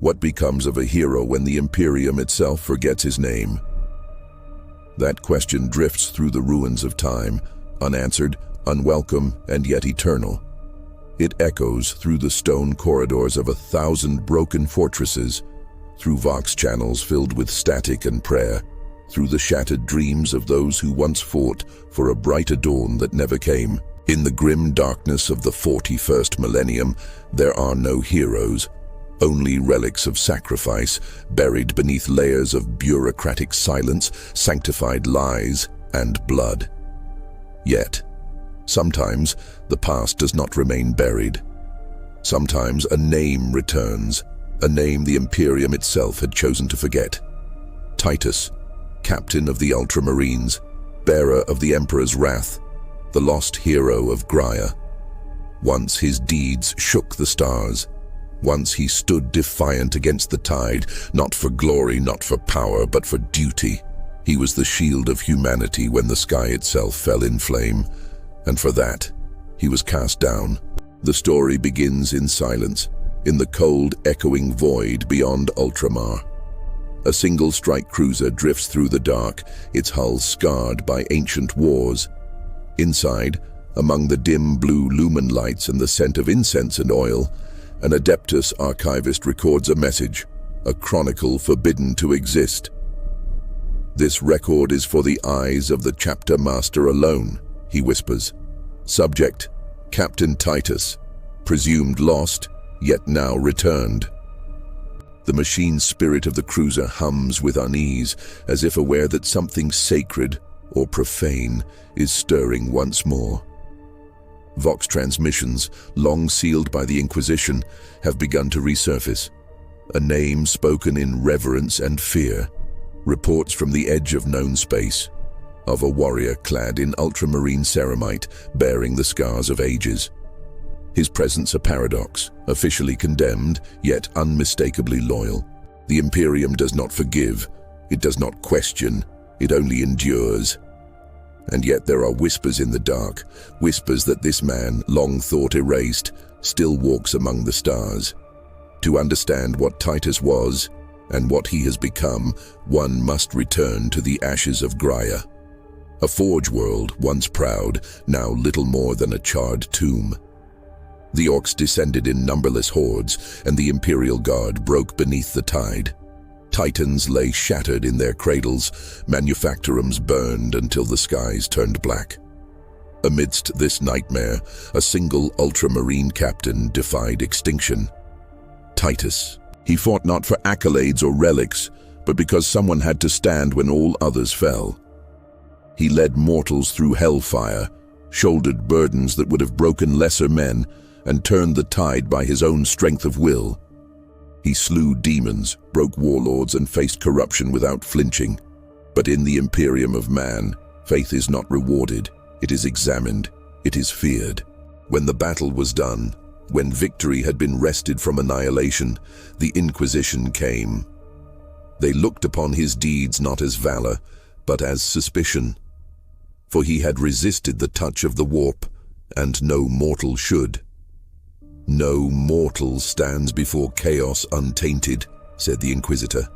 What becomes of a hero when the Imperium itself forgets his name? That question drifts through the ruins of time, unanswered, unwelcome, and yet eternal. It echoes through the stone corridors of 1,000 broken fortresses, through vox channels filled with static and prayer, through the shattered dreams of those who once fought for a brighter dawn that never came. In the grim darkness of the 41st millennium, there are no heroes, only relics of sacrifice, buried beneath layers of bureaucratic silence, sanctified lies, and blood. Yet, sometimes the past does not remain buried. Sometimes a name returns, a name the Imperium itself had chosen to forget. Titus, captain of the Ultramarines, bearer of the Emperor's wrath, the lost hero of Graia. Once his deeds shook the stars. Once he stood defiant against the tide, not for glory, not for power, but for duty. He was the shield of humanity when the sky itself fell in flame, and for that, he was cast down. The story begins in silence, in the cold, echoing void beyond Ultramar. A single strike cruiser drifts through the dark, its hull scarred by ancient wars. Inside, among the dim blue lumen lights and the scent of incense and oil, an Adeptus archivist records a message, a chronicle forbidden to exist. "This record is for the eyes of the chapter master alone," he whispers. Subject, Captain Titus, presumed lost, yet now returned. The machine spirit of the cruiser hums with unease, as if aware that something sacred or profane is stirring once more. Vox transmissions, long sealed by the Inquisition, have begun to resurface. A name spoken in reverence and fear, reports from the edge of known space, of a warrior clad in ultramarine ceramite, bearing the scars of ages. His presence a paradox, officially condemned, yet unmistakably loyal. The Imperium does not forgive, it does not question, it only endures. And yet there are whispers in the dark, whispers that this man, long thought erased, still walks among the stars. To understand what Titus was, and what he has become, one must return to the ashes of Graia. A forge world, once proud, now little more than a charred tomb. The orcs descended in numberless hordes, and the Imperial Guard broke beneath the tide. Titans lay shattered in their cradles, manufactorums burned until the skies turned black. Amidst this nightmare, a single ultramarine captain defied extinction. Titus. He fought not for accolades or relics, but because someone had to stand when all others fell. He led mortals through hellfire, shouldered burdens that would have broken lesser men, and turned the tide by his own strength of will. He slew demons, broke warlords, and faced corruption without flinching. But in the Imperium of man, faith is not rewarded, it is examined, it is feared. When the battle was done, when victory had been wrested from annihilation, the Inquisition came. They looked upon his deeds not as valor, but as suspicion. For he had resisted the touch of the warp, and no mortal should. "No mortal stands before chaos untainted," said the Inquisitor.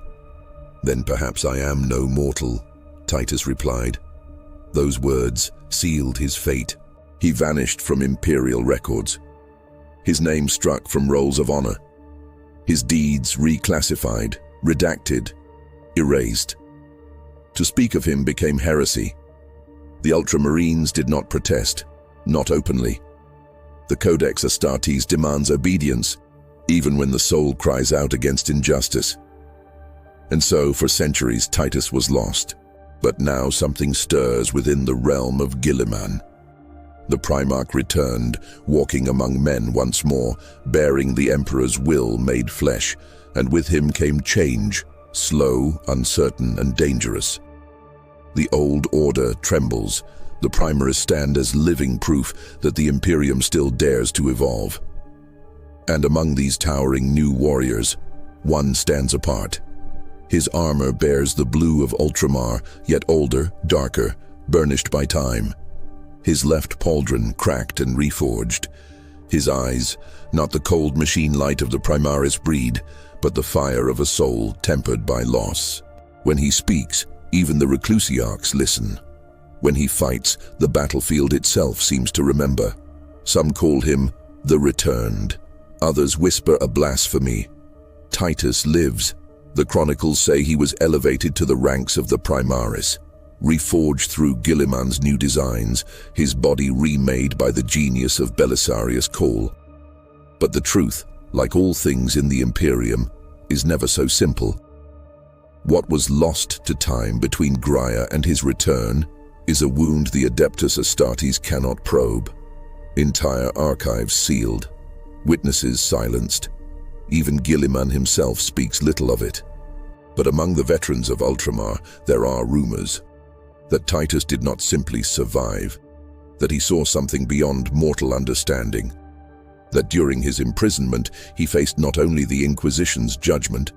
"Then perhaps I am no mortal," Titus replied. Those words sealed his fate. He vanished from Imperial records. His name struck from rolls of honor. His deeds reclassified, redacted, erased. To speak of him became heresy. The Ultramarines did not protest, not openly. The Codex Astartes demands obedience, even when the soul cries out against injustice. And so, for centuries, Titus was lost. But now something stirs within the realm of Guilliman. The Primarch returned, walking among men once more, bearing the Emperor's will made flesh, and with him came change, slow, uncertain, and dangerous. The old order trembles. The Primaries stand as living proof that the Imperium still dares to evolve. And among these towering new warriors, one stands apart. His armor bears the blue of Ultramar, yet older, darker, burnished by time. His left pauldron cracked and reforged. His eyes, not the cold machine light of the Primaris breed, but the fire of a soul tempered by loss. When he speaks, even the reclusiarchs listen. When he fights, the battlefield itself seems to remember. Some call him the Returned. Others whisper a blasphemy. Titus lives. The chronicles say he was elevated to the ranks of the Primaris, reforged through Guilliman's new designs, his body remade by the genius of Belisarius Cawl. But the truth, like all things in the Imperium, is never so simple. What was lost to time between Graia and his return is a wound the Adeptus Astartes cannot probe. Entire archives sealed, witnesses silenced. Even Guilliman himself speaks little of it. But among the veterans of Ultramar, there are rumors that Titus did not simply survive, that he saw something beyond mortal understanding, that during his imprisonment he faced not only the Inquisition's judgment,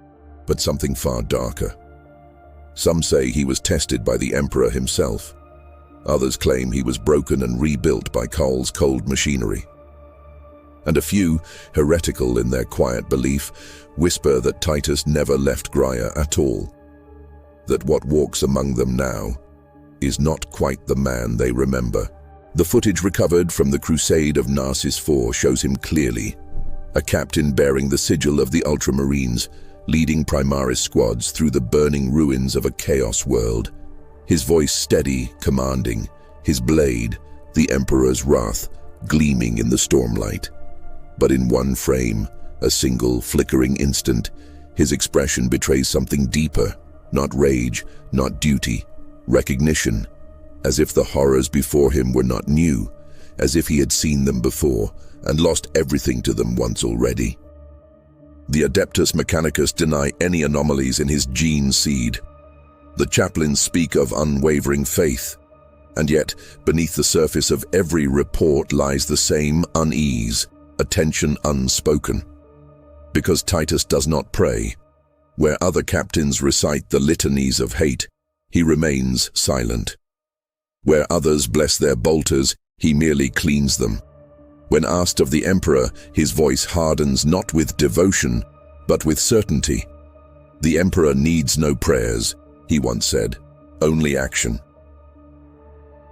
but something far darker. Some say he was tested by the Emperor himself. Others claim he was broken and rebuilt by Cawl's cold machinery. And a few, heretical in their quiet belief, whisper that Titus never left Graia at all, that what walks among them now is not quite the man they remember. The footage recovered from the Crusade of Narcissus IV shows him clearly, a captain bearing the sigil of the Ultramarines, leading Primaris squads through the burning ruins of a chaos world. His voice steady, commanding, his blade, the Emperor's wrath, gleaming in the stormlight. But in one frame, a single flickering instant, his expression betrays something deeper, not rage, not duty, recognition, as if the horrors before him were not new, as if he had seen them before and lost everything to them once already. The Adeptus Mechanicus deny any anomalies in his gene seed. The chaplains speak of unwavering faith, and yet beneath the surface of every report lies the same unease, a tension unspoken. Because Titus does not pray, where other captains recite the litanies of hate, he remains silent. Where others bless their bolters, he merely cleans them. When asked of the Emperor, his voice hardens not with devotion, but with certainty. The Emperor needs no prayers, he once said, only action.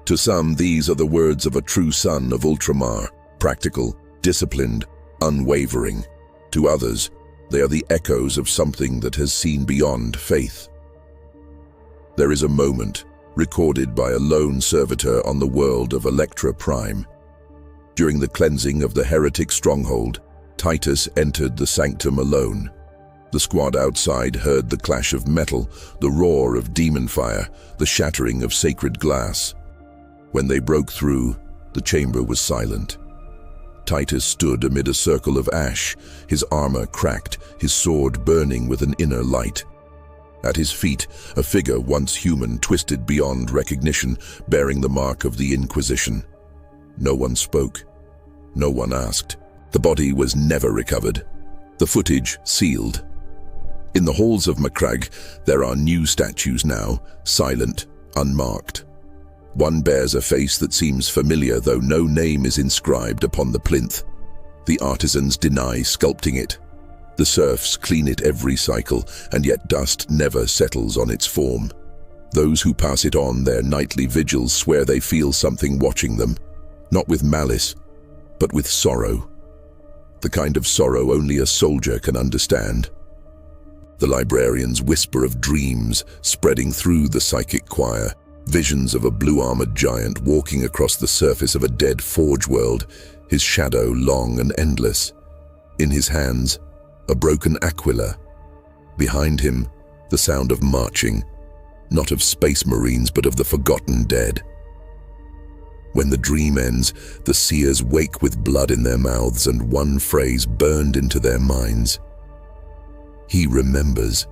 To some, these are the words of a true son of Ultramar, practical, disciplined, unwavering. To others, they are the echoes of something that has seen beyond faith. There is a moment, recorded by a lone servitor on the world of Electra Prime. During the cleansing of the heretic stronghold, Titus entered the sanctum alone. The squad outside heard the clash of metal, the roar of demon fire, the shattering of sacred glass. When they broke through, the chamber was silent. Titus stood amid a circle of ash, his armor cracked, his sword burning with an inner light. At his feet, a figure once human twisted beyond recognition, bearing the mark of the Inquisition. No one spoke. No one asked. The body was never recovered. The footage sealed. In the halls of Macragge, there are new statues now, silent, unmarked. One bears a face that seems familiar, though no name is inscribed upon the plinth. The artisans deny sculpting it. The serfs clean it every cycle, and yet dust never settles on its form. Those who pass it on their nightly vigils swear they feel something watching them, not with malice, but with sorrow. The kind of sorrow only a soldier can understand. The librarians whisper of dreams spreading through the psychic choir, visions of a blue-armored giant walking across the surface of a dead forge world, his shadow long and endless. In his hands, a broken aquila. Behind him, the sound of marching, not of space marines but of the forgotten dead. When the dream ends, the seers wake with blood in their mouths and one phrase burned into their minds. He remembers.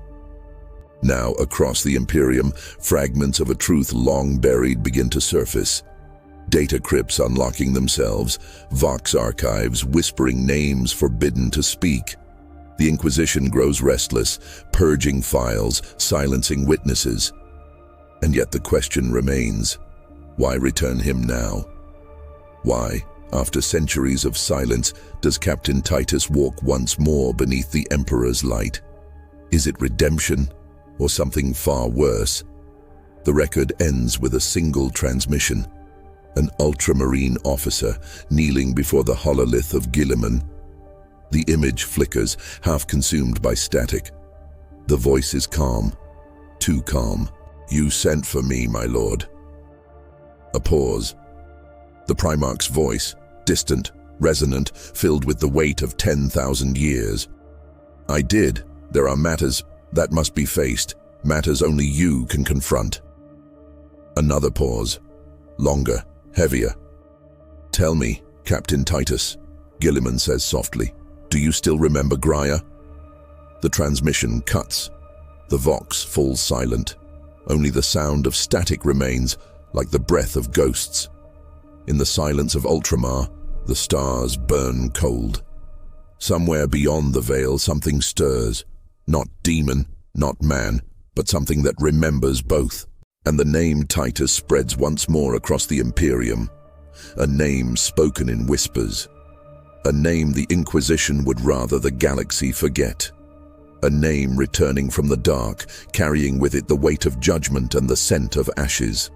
Now, across the Imperium, fragments of a truth long buried begin to surface. Data crypts unlocking themselves, Vox archives whispering names forbidden to speak. The Inquisition grows restless, purging files, silencing witnesses. And yet the question remains, why return him now? Why, after centuries of silence, does Captain Titus walk once more beneath the Emperor's light? Is it redemption, or something far worse? The record ends with a single transmission. An Ultramarine officer kneeling before the hololith of Guilliman. The image flickers, half consumed by static. The voice is calm, too calm. "You sent for me, my lord." A pause. The Primarch's voice, distant, resonant, filled with the weight of 10,000 years. "I did. There are matters that must be faced, matters only you can confront." Another pause, longer, heavier. "Tell me, Captain Titus," Guilliman says softly, "do you still remember Graia?" The transmission cuts. The Vox falls silent. Only the sound of static remains, like the breath of ghosts. In the silence of Ultramar, the stars burn cold. Somewhere beyond the veil, something stirs. Not demon, not man, but something that remembers both. And the name Titus spreads once more across the Imperium. A name spoken in whispers. A name the Inquisition would rather the galaxy forget. A name returning from the dark, carrying with it the weight of judgment and the scent of ashes.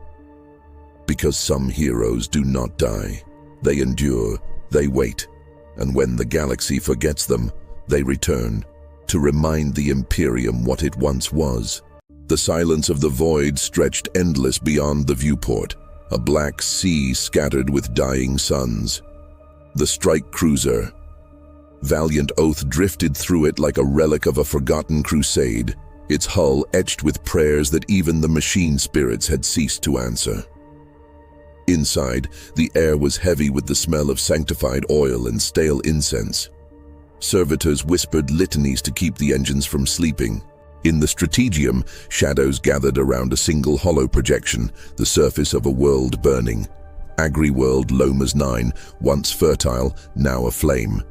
Because some heroes do not die. They endure, they wait, and when the galaxy forgets them, they return, to remind the Imperium what it once was. The silence of the void stretched endless beyond the viewport, a black sea scattered with dying suns. The strike cruiser, Valiant Oath, drifted through it like a relic of a forgotten crusade, its hull etched with prayers that even the machine spirits had ceased to answer. Inside, the air was heavy with the smell of sanctified oil and stale incense. Servitors whispered litanies to keep the engines from sleeping. In the Strategium, shadows gathered around a single hollow projection, the surface of a world burning. Agri-world Lomas 9, once fertile, now aflame.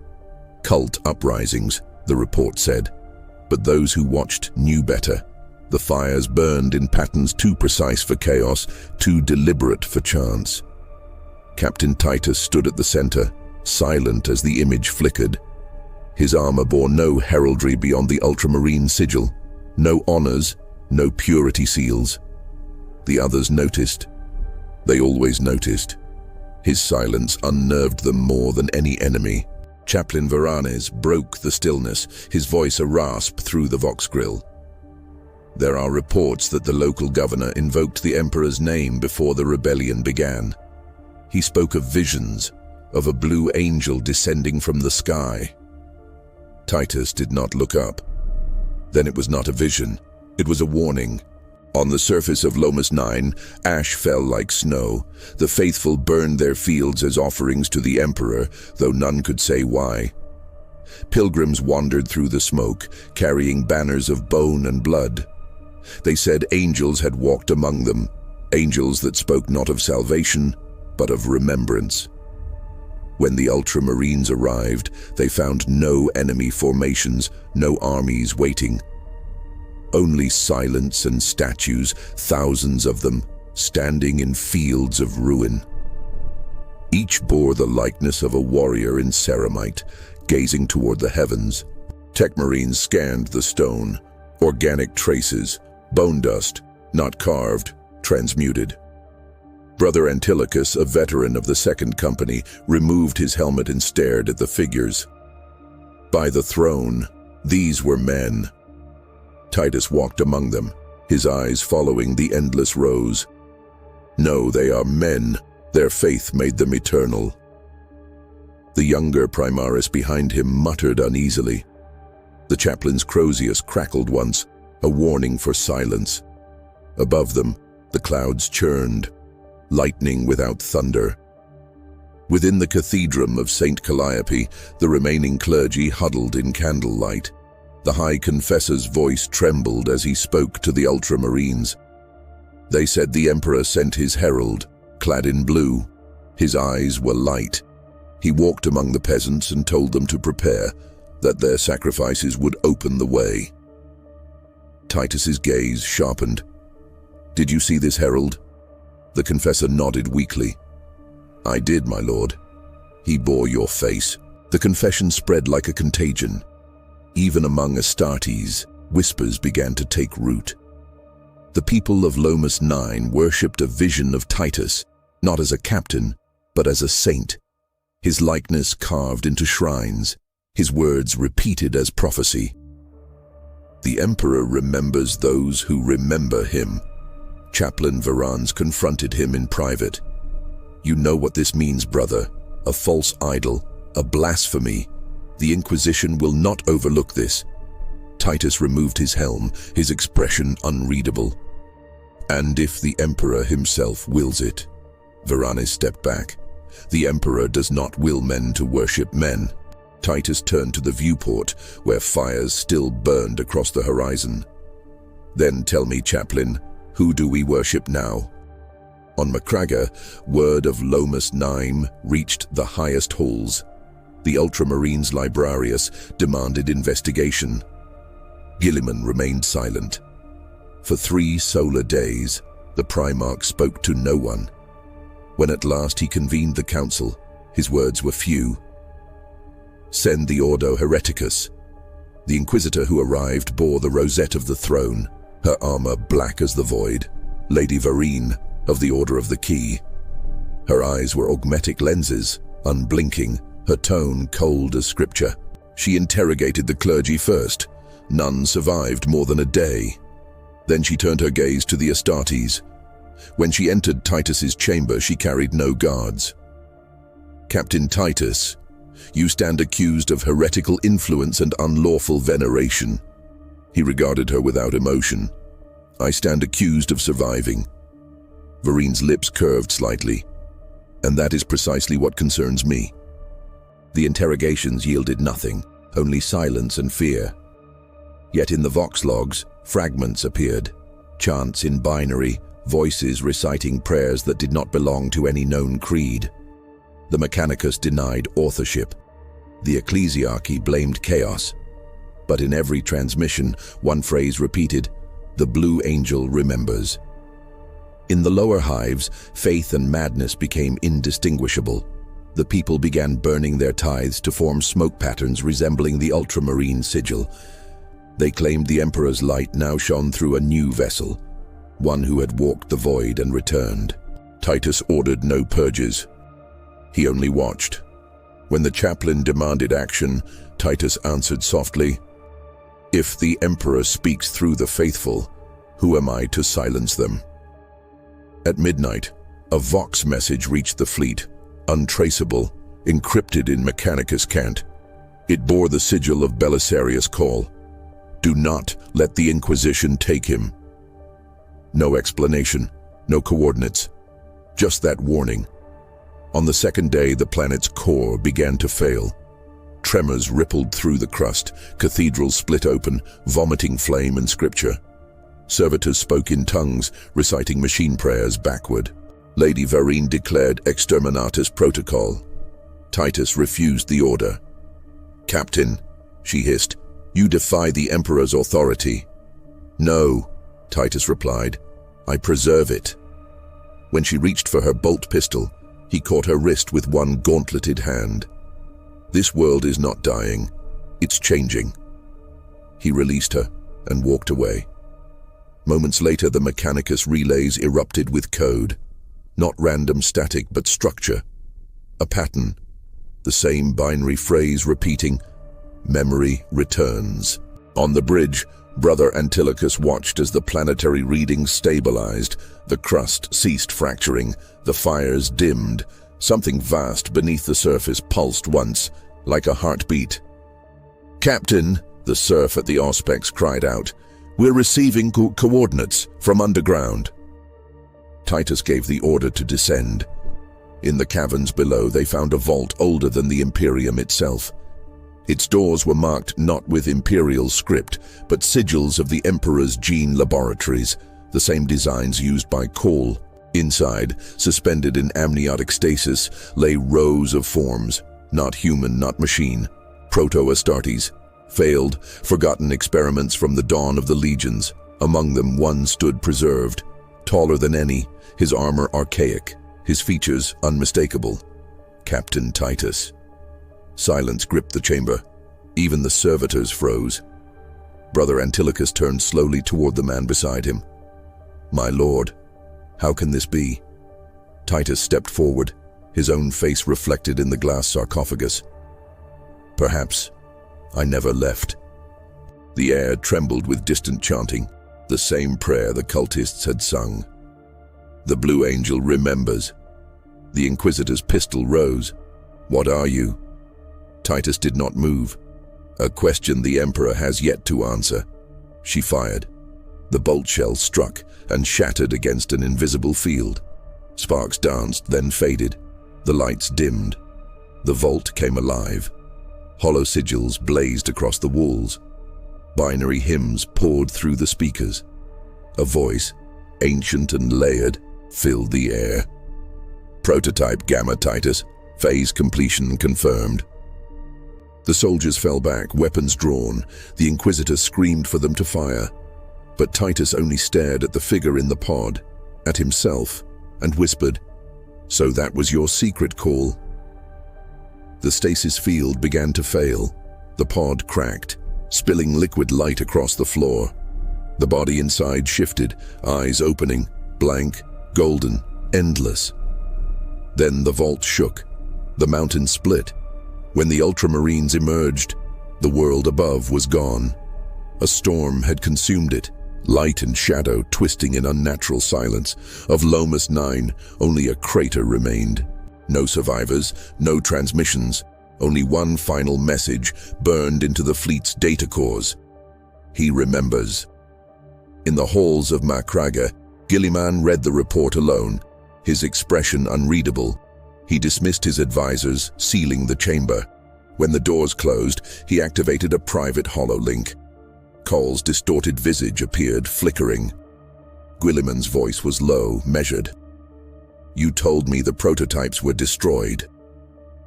Cult uprisings, the report said. But those who watched knew better. The fires burned in patterns too precise for chaos, too deliberate for chance. Captain Titus stood at the center, silent as the image flickered. His armor bore no heraldry beyond the Ultramarine sigil, no honors, no purity seals. The others noticed. They always noticed. His silence unnerved them more than any enemy. Chaplain Varanes broke the stillness, his voice a rasp through the Vox grill. There are reports that the local governor invoked the Emperor's name before the rebellion began. He spoke of visions, of a blue angel descending from the sky. Titus did not look up. Then it was not a vision, it was a warning. On the surface of Lomas 9, ash fell like snow. The faithful burned their fields as offerings to the Emperor, though none could say why. Pilgrims wandered through the smoke, carrying banners of bone and blood. They said angels had walked among them, angels that spoke not of salvation, but of remembrance. When the Ultramarines arrived, they found no enemy formations, no armies waiting. Only silence and statues, thousands of them, standing in fields of ruin. Each bore the likeness of a warrior in ceramite, gazing toward the heavens. Tech Marines scanned the stone, organic traces, bone dust, not carved, transmuted. Brother Antilochus, a veteran of the Second Company, removed his helmet and stared at the figures. By the throne, these were men. Titus walked among them, his eyes following the endless rows. No, they are men. Their faith made them eternal. The younger Primaris behind him muttered uneasily. The chaplain's Crozius crackled once, a warning for silence. Above them, the clouds churned, lightning without thunder. Within the cathedrum of St. Calliope, the remaining clergy huddled in candlelight. The High Confessor's voice trembled as he spoke to the Ultramarines. They said the Emperor sent his herald, clad in blue. His eyes were light. He walked among the peasants and told them to prepare, that their sacrifices would open the way. Titus's gaze sharpened. "Did you see this herald?" The confessor nodded weakly. "I did, my lord. He bore your face." The confession spread like a contagion. Even among Astartes, whispers began to take root. The people of Lomas 9 worshipped a vision of Titus, not as a captain, but as a saint. His likeness carved into shrines, his words repeated as prophecy. The Emperor remembers those who remember him. Chaplain Varans confronted him in private. You know what this means, brother. A false idol, a blasphemy. The Inquisition will not overlook this. Titus removed his helm, his expression unreadable. And if the Emperor himself wills it? Varanes stepped back. The Emperor does not will men to worship men. Titus turned to the viewport, where fires still burned across the horizon. Then tell me, Chaplain, who do we worship now? On Macraga, word of Lomas 9 reached the highest halls. The Ultramarines Librarius demanded investigation. Gilliman remained silent. For 3 solar days, the Primarch spoke to no one. When at last he convened the council, his words were few. Send the Ordo Hereticus. The Inquisitor who arrived bore the rosette of the throne, her armor black as the void, Lady Varine of the Order of the Key. Her eyes were augmetic lenses, unblinking, her tone cold as scripture. She interrogated the clergy first. None survived more than a day. Then she turned her gaze to the Astartes. When she entered Titus's chamber, she carried no guards. Captain Titus, you stand accused of heretical influence and unlawful veneration. He regarded her without emotion. I stand accused of surviving. Varine's lips curved slightly. And that is precisely what concerns me. The interrogations yielded nothing, only silence and fear. Yet in the Vox logs, fragments appeared. Chants in binary, voices reciting prayers that did not belong to any known creed. The Mechanicus denied authorship. The Ecclesiarchy blamed chaos. But in every transmission, one phrase repeated, "The Blue Angel remembers." In the lower hives, faith and madness became indistinguishable. The people began burning their tithes to form smoke patterns resembling the Ultramarine sigil. They claimed the Emperor's light now shone through a new vessel, one who had walked the void and returned. Titus ordered no purges. He only watched. When the chaplain demanded action, Titus answered softly, "If the Emperor speaks through the faithful, who am I to silence them?" At midnight, a Vox message reached the fleet, untraceable, encrypted in Mechanicus cant. It bore the sigil of Belisarius' call. Do not let the Inquisition take him. No explanation, no coordinates, just that warning. On the second day, the planet's core began to fail. Tremors rippled through the crust, cathedrals split open, vomiting flame and scripture. Servitors spoke in tongues, reciting machine prayers backward. Lady Varine declared exterminatus protocol. Titus refused the order. "Captain," she hissed, "you defy the Emperor's authority." "No," Titus replied, "I preserve it." When she reached for her bolt pistol, he caught her wrist with one gauntleted hand. "This world is not dying, it's changing." He released her and walked away. Moments later, the Mechanicus relays erupted with code. Not random static, but structure. A pattern. The same binary phrase repeating, "Memory returns." On the bridge, Brother Antilochus watched as the planetary readings stabilized. The crust ceased fracturing. The fires dimmed. Something vast beneath the surface pulsed once, like a heartbeat. "Captain," the serf at the Auspex cried out, "we're receiving coordinates from underground." Titus gave the order to descend. In the caverns below, they found a vault older than the Imperium itself. Its doors were marked not with Imperial script, but sigils of the Emperor's gene laboratories, the same designs used by Cole. Inside, suspended in amniotic stasis, lay rows of forms, not human, not machine. Proto-Astartes, failed, forgotten experiments from the dawn of the legions. Among them, one stood preserved, taller than any, his armor archaic, his features unmistakable. Captain Titus. Silence gripped the chamber. Even the servitors froze. Brother Antilochus turned slowly toward the man beside him. "My lord, how can this be?" Titus stepped forward, his own face reflected in the glass sarcophagus. "Perhaps I never left." The air trembled with distant chanting, the same prayer the cultists had sung. "The Blue Angel remembers." The Inquisitor's pistol rose. "What are you?" Titus did not move. A question the Emperor has yet to answer. She fired. The bolt shell struck and shattered against an invisible field. Sparks danced, then faded. The lights dimmed. The vault came alive. Hollow sigils blazed across the walls. Binary hymns poured through the speakers. A voice, ancient and layered, filled the air. "Prototype Gamma Titus, phase completion confirmed." The soldiers fell back, weapons drawn. The Inquisitor screamed for them to fire. But Titus only stared at the figure in the pod, at himself, and whispered, "So that was your secret call." The stasis field began to fail. The pod cracked, spilling liquid light across the floor. The body inside shifted, eyes opening, blank, golden, endless. Then the vault shook. The mountain split. When the Ultramarines emerged, the world above was gone. A storm had consumed it, light and shadow twisting in unnatural silence. Of Lomas 9, only a crater remained. No survivors, no transmissions, only one final message burned into the fleet's data cores. He remembers. In the halls of Macraga, Gilliman read the report alone, his expression unreadable. He dismissed his advisors, sealing the chamber. When the doors closed, he activated a private hololink. Cole's distorted visage appeared, flickering. Gilliman's voice was low, measured. "You told me the prototypes were destroyed."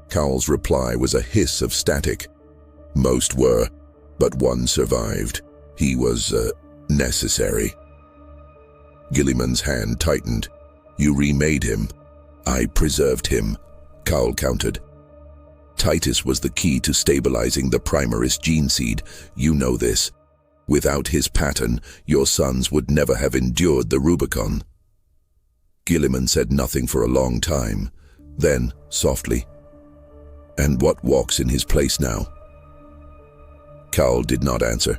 Cowell's reply was a hiss of static. "Most were, but one survived. He was, necessary." Gilliman's hand tightened. "You remade him." "I preserved him," Cowell countered. "Titus was the key to stabilizing the Primaris gene seed. You know this. Without his pattern, your sons would never have endured the Rubicon." Gilliman said nothing for a long time. Then, softly, "And what walks in his place now?" Cowell did not answer.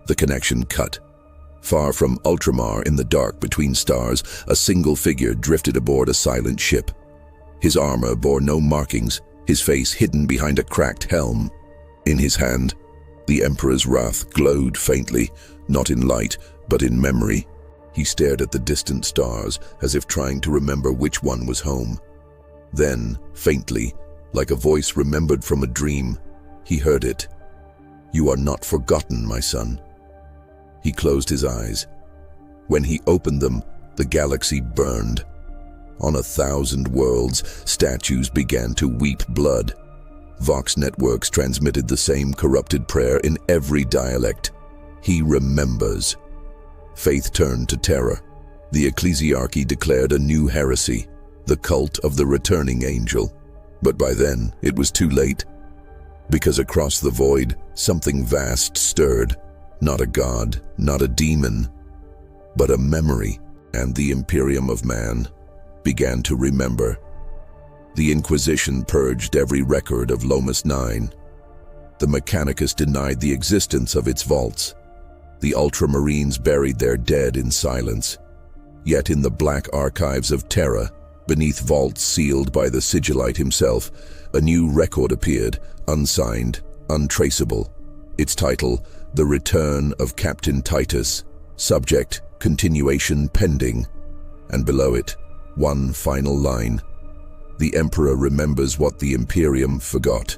The connection cut. Far from Ultramar, in the dark between stars, a single figure drifted aboard a silent ship. His armor bore no markings, his face hidden behind a cracked helm. In his hand, the Emperor's wrath glowed faintly, not in light, but in memory. He stared at the distant stars, as if trying to remember which one was home. Then, faintly, like a voice remembered from a dream, he heard it. "You are not forgotten, my son." He closed his eyes. When he opened them, the galaxy burned. On 1,000 worlds, statues began to weep blood. Vox networks transmitted the same corrupted prayer in every dialect. He remembers. Faith turned to terror. The ecclesiarchy declared a new heresy, the cult of the returning angel. But by then, it was too late. Because across the void, something vast stirred. Not a god, not a demon, but a memory, and the Imperium of man began to remember. The Inquisition purged every record of Lomas 9. The Mechanicus denied the existence of its vaults. The Ultramarines buried their dead in silence. Yet in the black archives of Terra, beneath vaults sealed by the Sigillite himself, a new record appeared, unsigned, untraceable. Its title, The Return of Captain Titus, subject, continuation pending, and below it, one final line. The Emperor remembers what the Imperium forgot.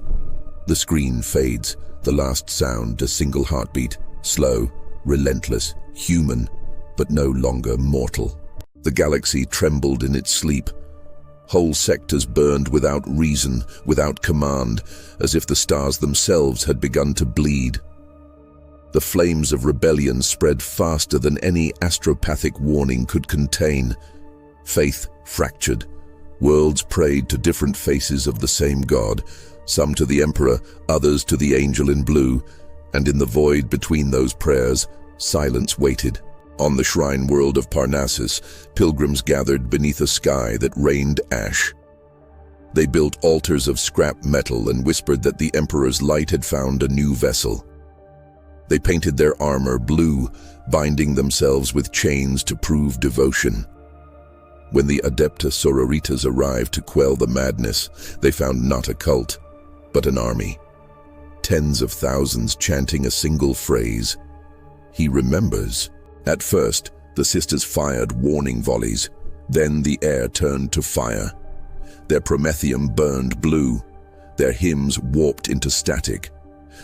The screen fades, the last sound a single heartbeat, slow, relentless, human, but no longer mortal. The galaxy trembled in its sleep. Whole sectors burned without reason, without command, as if the stars themselves had begun to bleed. The flames of rebellion spread faster than any astropathic warning could contain. Faith fractured. Worlds prayed to different faces of the same god, some to the Emperor, others to the angel in blue, And in the void between those prayers, silence waited. On the shrine world of Parnassus, pilgrims gathered beneath a sky that rained ash. They built altars of scrap metal and whispered that the Emperor's light had found a new vessel. They painted their armor blue, binding themselves with chains to prove devotion. When the Adeptus sororitas arrived to quell the madness, they found not a cult, but an army. Tens of thousands chanting a single phrase, "He remembers." At first, the sisters fired warning volleys. Then the air turned to fire. Their promethium burned blue. Their hymns warped into static.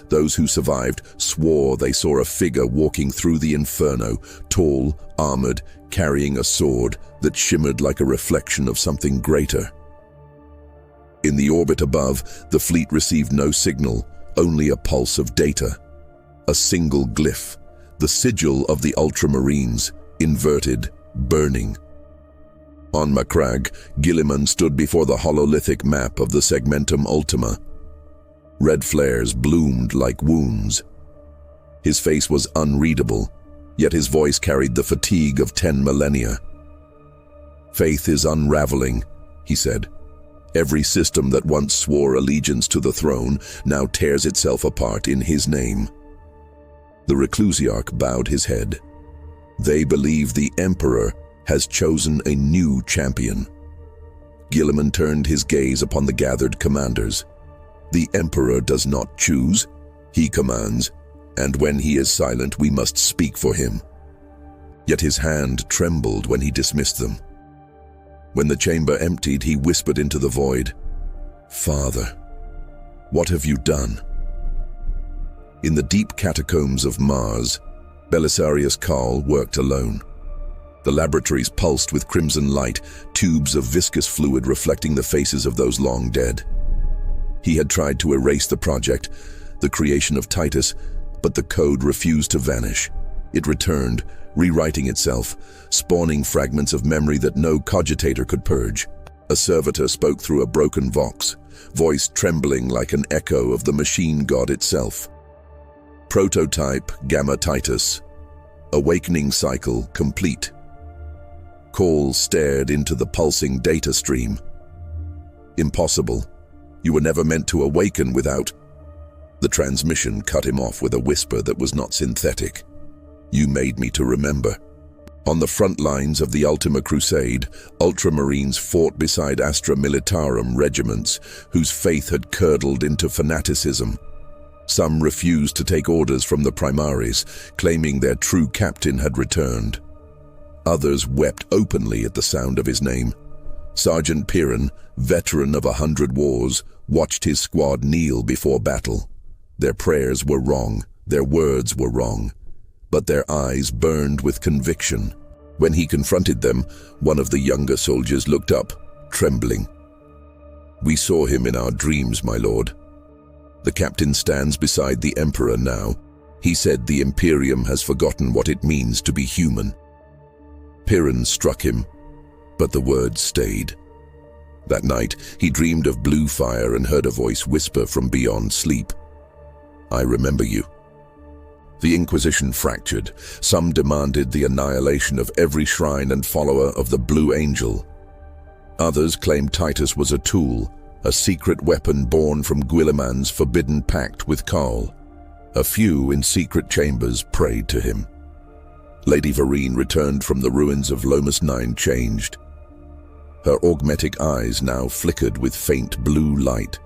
Those who survived swore they saw a figure walking through the inferno, tall, armored, carrying a sword that shimmered like a reflection of something greater. In the orbit above, the fleet received no signal, only a pulse of data. A single glyph, the sigil of the Ultramarines, inverted, burning. On Macragge, Guilliman stood before the hololithic map of the Segmentum Ultima. Red flares bloomed like wounds. His face was unreadable, yet his voice carried the fatigue of 10 millennia. "Faith is unraveling," he said. "Every system that once swore allegiance to the throne now tears itself apart in his name." The Reclusiarch bowed his head. "They believe the Emperor has chosen a new champion." Guilliman turned his gaze upon the gathered commanders. "The Emperor does not choose, he commands, and when he is silent we must speak for him." Yet his hand trembled when he dismissed them. When the chamber emptied, he whispered into the void, "Father, what have you done?" In the deep catacombs of Mars, Belisarius Cael worked alone. The laboratories pulsed with crimson light, tubes of viscous fluid reflecting the faces of those long dead. He had tried to erase the project, the creation of Titus, but the code refused to vanish. It returned, rewriting itself, spawning fragments of memory that no cogitator could purge. A servitor spoke through a broken vox, voice trembling like an echo of the machine god itself. Prototype Gamma Titus. Awakening cycle complete. Cael stared into the pulsing data stream. "Impossible. You were never meant to awaken without..." The transmission cut him off with a whisper that was not synthetic. "You made me to remember." On the front lines of the Ultima Crusade, Ultramarines fought beside Astra Militarum regiments whose faith had curdled into fanaticism. Some refused to take orders from the Primaris, claiming their true captain had returned. Others wept openly at the sound of his name. Sergeant Piran, veteran of 100 wars, watched his squad kneel before battle. Their prayers were wrong, their words were wrong, but their eyes burned with conviction. When he confronted them, one of the younger soldiers looked up, trembling. "We saw him in our dreams, my lord. The captain stands beside the Emperor now. He said the Imperium has forgotten what it means to be human." Piran struck him, but the words stayed. That night, he dreamed of blue fire and heard a voice whisper from beyond sleep, "I remember you." The Inquisition fractured. Some demanded the annihilation of every shrine and follower of the Blue Angel. Others claimed Titus was a tool, a secret weapon born from Guilliman's forbidden pact with Cael. A few in secret chambers prayed to him. Lady Vereen returned from the ruins of Lomas 9 changed. Her augmetic eyes now flickered with faint blue light.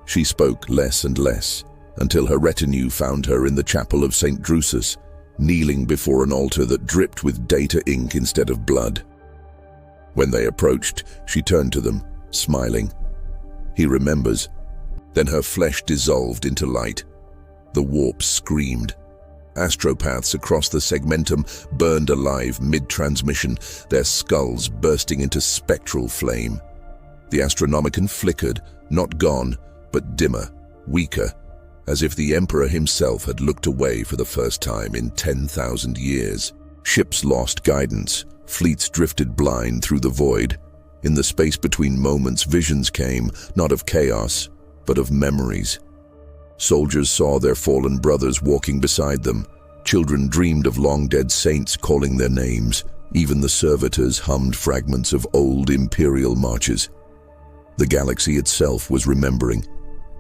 She spoke less and less, until her retinue found her in the chapel of St. Drusus, kneeling before an altar that dripped with data ink instead of blood. When they approached, she turned to them, smiling. "He remembers." Then her flesh dissolved into light. The warps screamed. Astropaths across the segmentum burned alive mid-transmission, their skulls bursting into spectral flame. The Astronomicon flickered, not gone, but dimmer, weaker, as if the Emperor himself had looked away for the first time in 10,000 years. Ships lost guidance, fleets drifted blind through the void. In the space between moments, visions came, not of chaos, but of memories. Soldiers saw their fallen brothers walking beside them. Children dreamed of long-dead saints calling their names. Even the servitors hummed fragments of old imperial marches. The galaxy itself was remembering.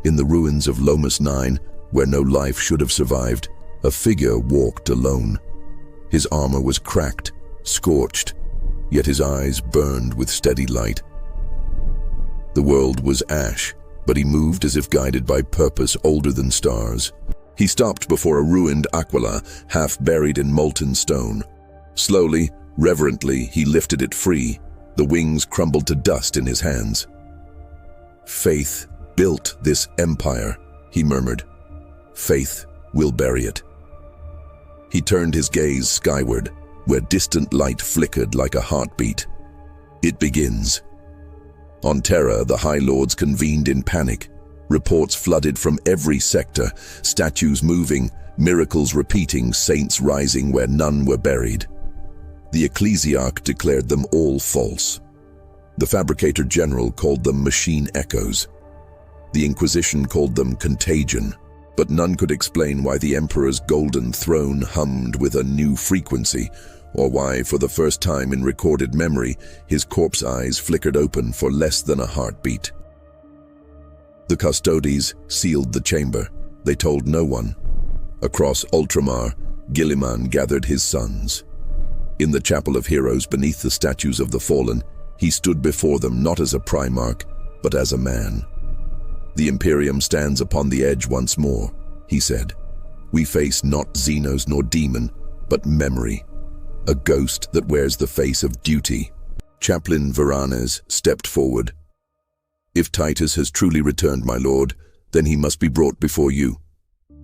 In the ruins of Lomas 9, where no life should have survived, a figure walked alone. His armor was cracked, scorched, yet his eyes burned with steady light. The world was ash, but he moved as if guided by purpose older than stars. He stopped before a ruined aquila, half buried in molten stone. Slowly, reverently, he lifted it free. The wings crumbled to dust in his hands. "Faith built this empire," he murmured. "Faith will bury it." He turned his gaze skyward, where distant light flickered like a heartbeat. "It begins." On Terra, the High Lords convened in panic. Reports flooded from every sector, statues moving, miracles repeating, saints rising where none were buried. The Ecclesiarch declared them all false. The Fabricator General called them machine echoes. The Inquisition called them contagion, but none could explain why the Emperor's golden throne hummed with a new frequency, or why, for the first time in recorded memory, his corpse eyes flickered open for less than a heartbeat. The Custodes sealed the chamber. They told no one. Across Ultramar, Guilliman gathered his sons. In the Chapel of Heroes beneath the statues of the fallen, he stood before them not as a Primarch, but as a man. "The Imperium stands upon the edge once more," he said. "We face not Xenos nor demon, but memory, a ghost that wears the face of duty." Chaplain Varanes stepped forward. "If Titus has truly returned, my lord, then he must be brought before you,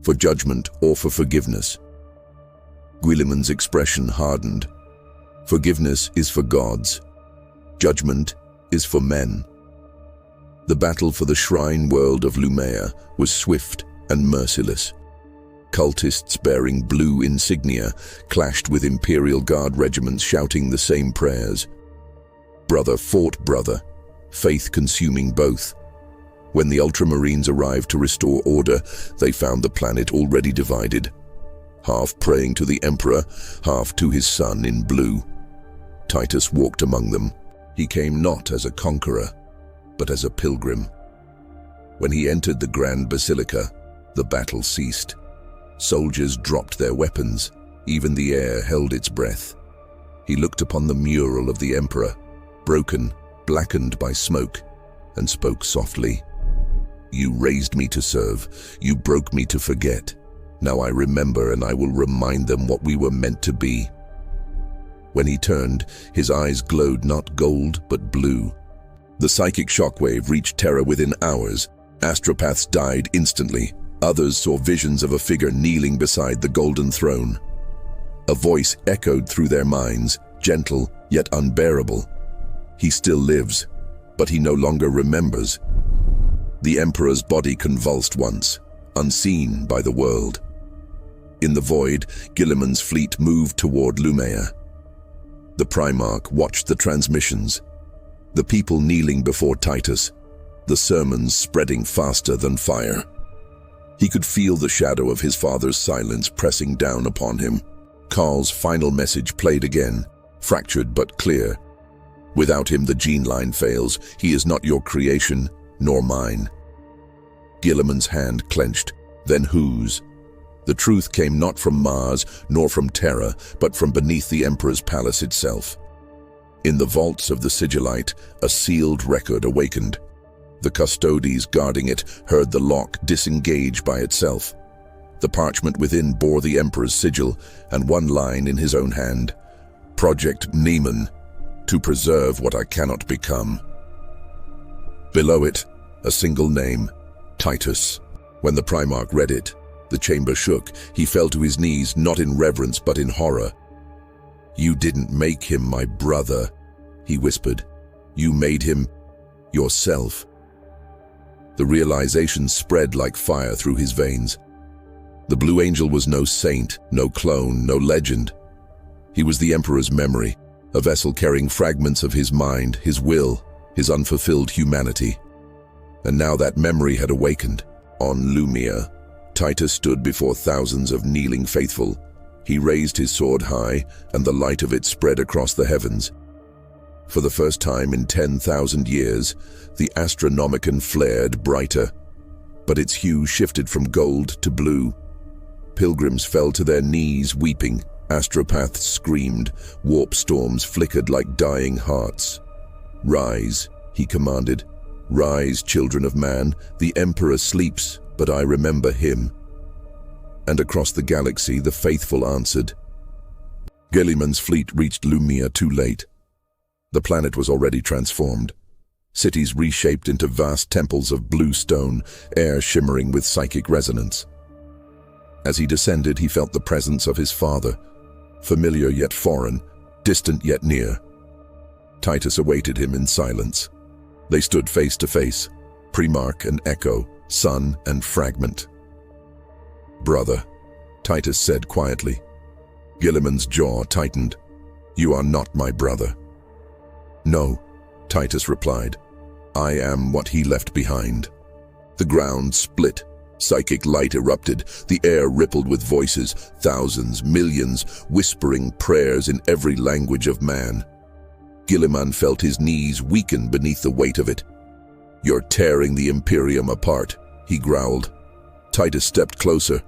for judgment or for forgiveness." Guilliman's expression hardened. "Forgiveness is for gods. Judgment is for men." The battle for the shrine world of Lumea was swift and merciless. Cultists bearing blue insignia clashed with Imperial Guard regiments shouting the same prayers. Brother fought brother, faith consuming both. When the Ultramarines arrived to restore order, they found the planet already divided, half praying to the Emperor, half to his son in blue. Titus walked among them. He came not as a conqueror, but as a pilgrim. When he entered the Grand Basilica, the battle ceased. Soldiers dropped their weapons. Even the air held its breath. He looked upon the mural of the Emperor, broken, blackened by smoke, and spoke softly. "You raised me to serve. You broke me to forget. Now I remember, and I will remind them what we were meant to be." When he turned, his eyes glowed not gold, but blue. The psychic shockwave reached Terra within hours. Astropaths died instantly. Others saw visions of a figure kneeling beside the golden throne. A voice echoed through their minds, gentle yet unbearable. "He still lives, but he no longer remembers." The Emperor's body convulsed once, unseen by the world. In the void, Guilliman's fleet moved toward Lumea. The Primarch watched the transmissions, the people kneeling before Titus, the sermons spreading faster than fire. He could feel the shadow of his father's silence pressing down upon him. Karl's final message played again, fractured but clear. "Without him the gene line fails. He is not your creation, nor mine." Guilliman's hand clenched, then whose? The truth came not from Mars, nor from Terra, but from beneath the Emperor's palace itself. In the vaults of the Sigillite, a sealed record awakened. The Custodes guarding it heard the lock disengage by itself. The parchment within bore the Emperor's sigil, and one line in his own hand. "Project Neiman, to preserve what I cannot become." Below it, a single name, Titus. When the Primarch read it, the chamber shook. He fell to his knees, not in reverence but in horror. "You didn't make him my brother," he whispered. "You made him yourself." The realization spread like fire through his veins. The Blue Angel was no saint, no clone, no legend. He was the Emperor's memory, a vessel carrying fragments of his mind, his will, his unfulfilled humanity. And now that memory had awakened. On Lumea, Titus stood before thousands of kneeling faithful. He raised his sword high, and the light of it spread across the heavens. For the first time in 10,000 years, the Astronomicon flared brighter, but its hue shifted from gold to blue. Pilgrims fell to their knees weeping, astropaths screamed, warp storms flickered like dying hearts. "Rise," he commanded. "Rise, children of man, the Emperor sleeps, but I remember him." And across the galaxy the faithful answered. Guilliman's fleet reached Lumia too late. The planet was already transformed. Cities reshaped into vast temples of blue stone, air shimmering with psychic resonance. As he descended, he felt the presence of his father, familiar yet foreign, distant yet near. Titus awaited him in silence. They stood face to face, Primarch and Echo, sun and fragment. "Brother," Titus said quietly. Guilliman's jaw tightened. "You are not my brother." "No," Titus replied. "I am what he left behind." The ground split. Psychic light erupted. The air rippled with voices, thousands, millions, whispering prayers in every language of man. Guilliman felt his knees weaken beneath the weight of it. "You're tearing the Imperium apart," he growled. Titus stepped closer.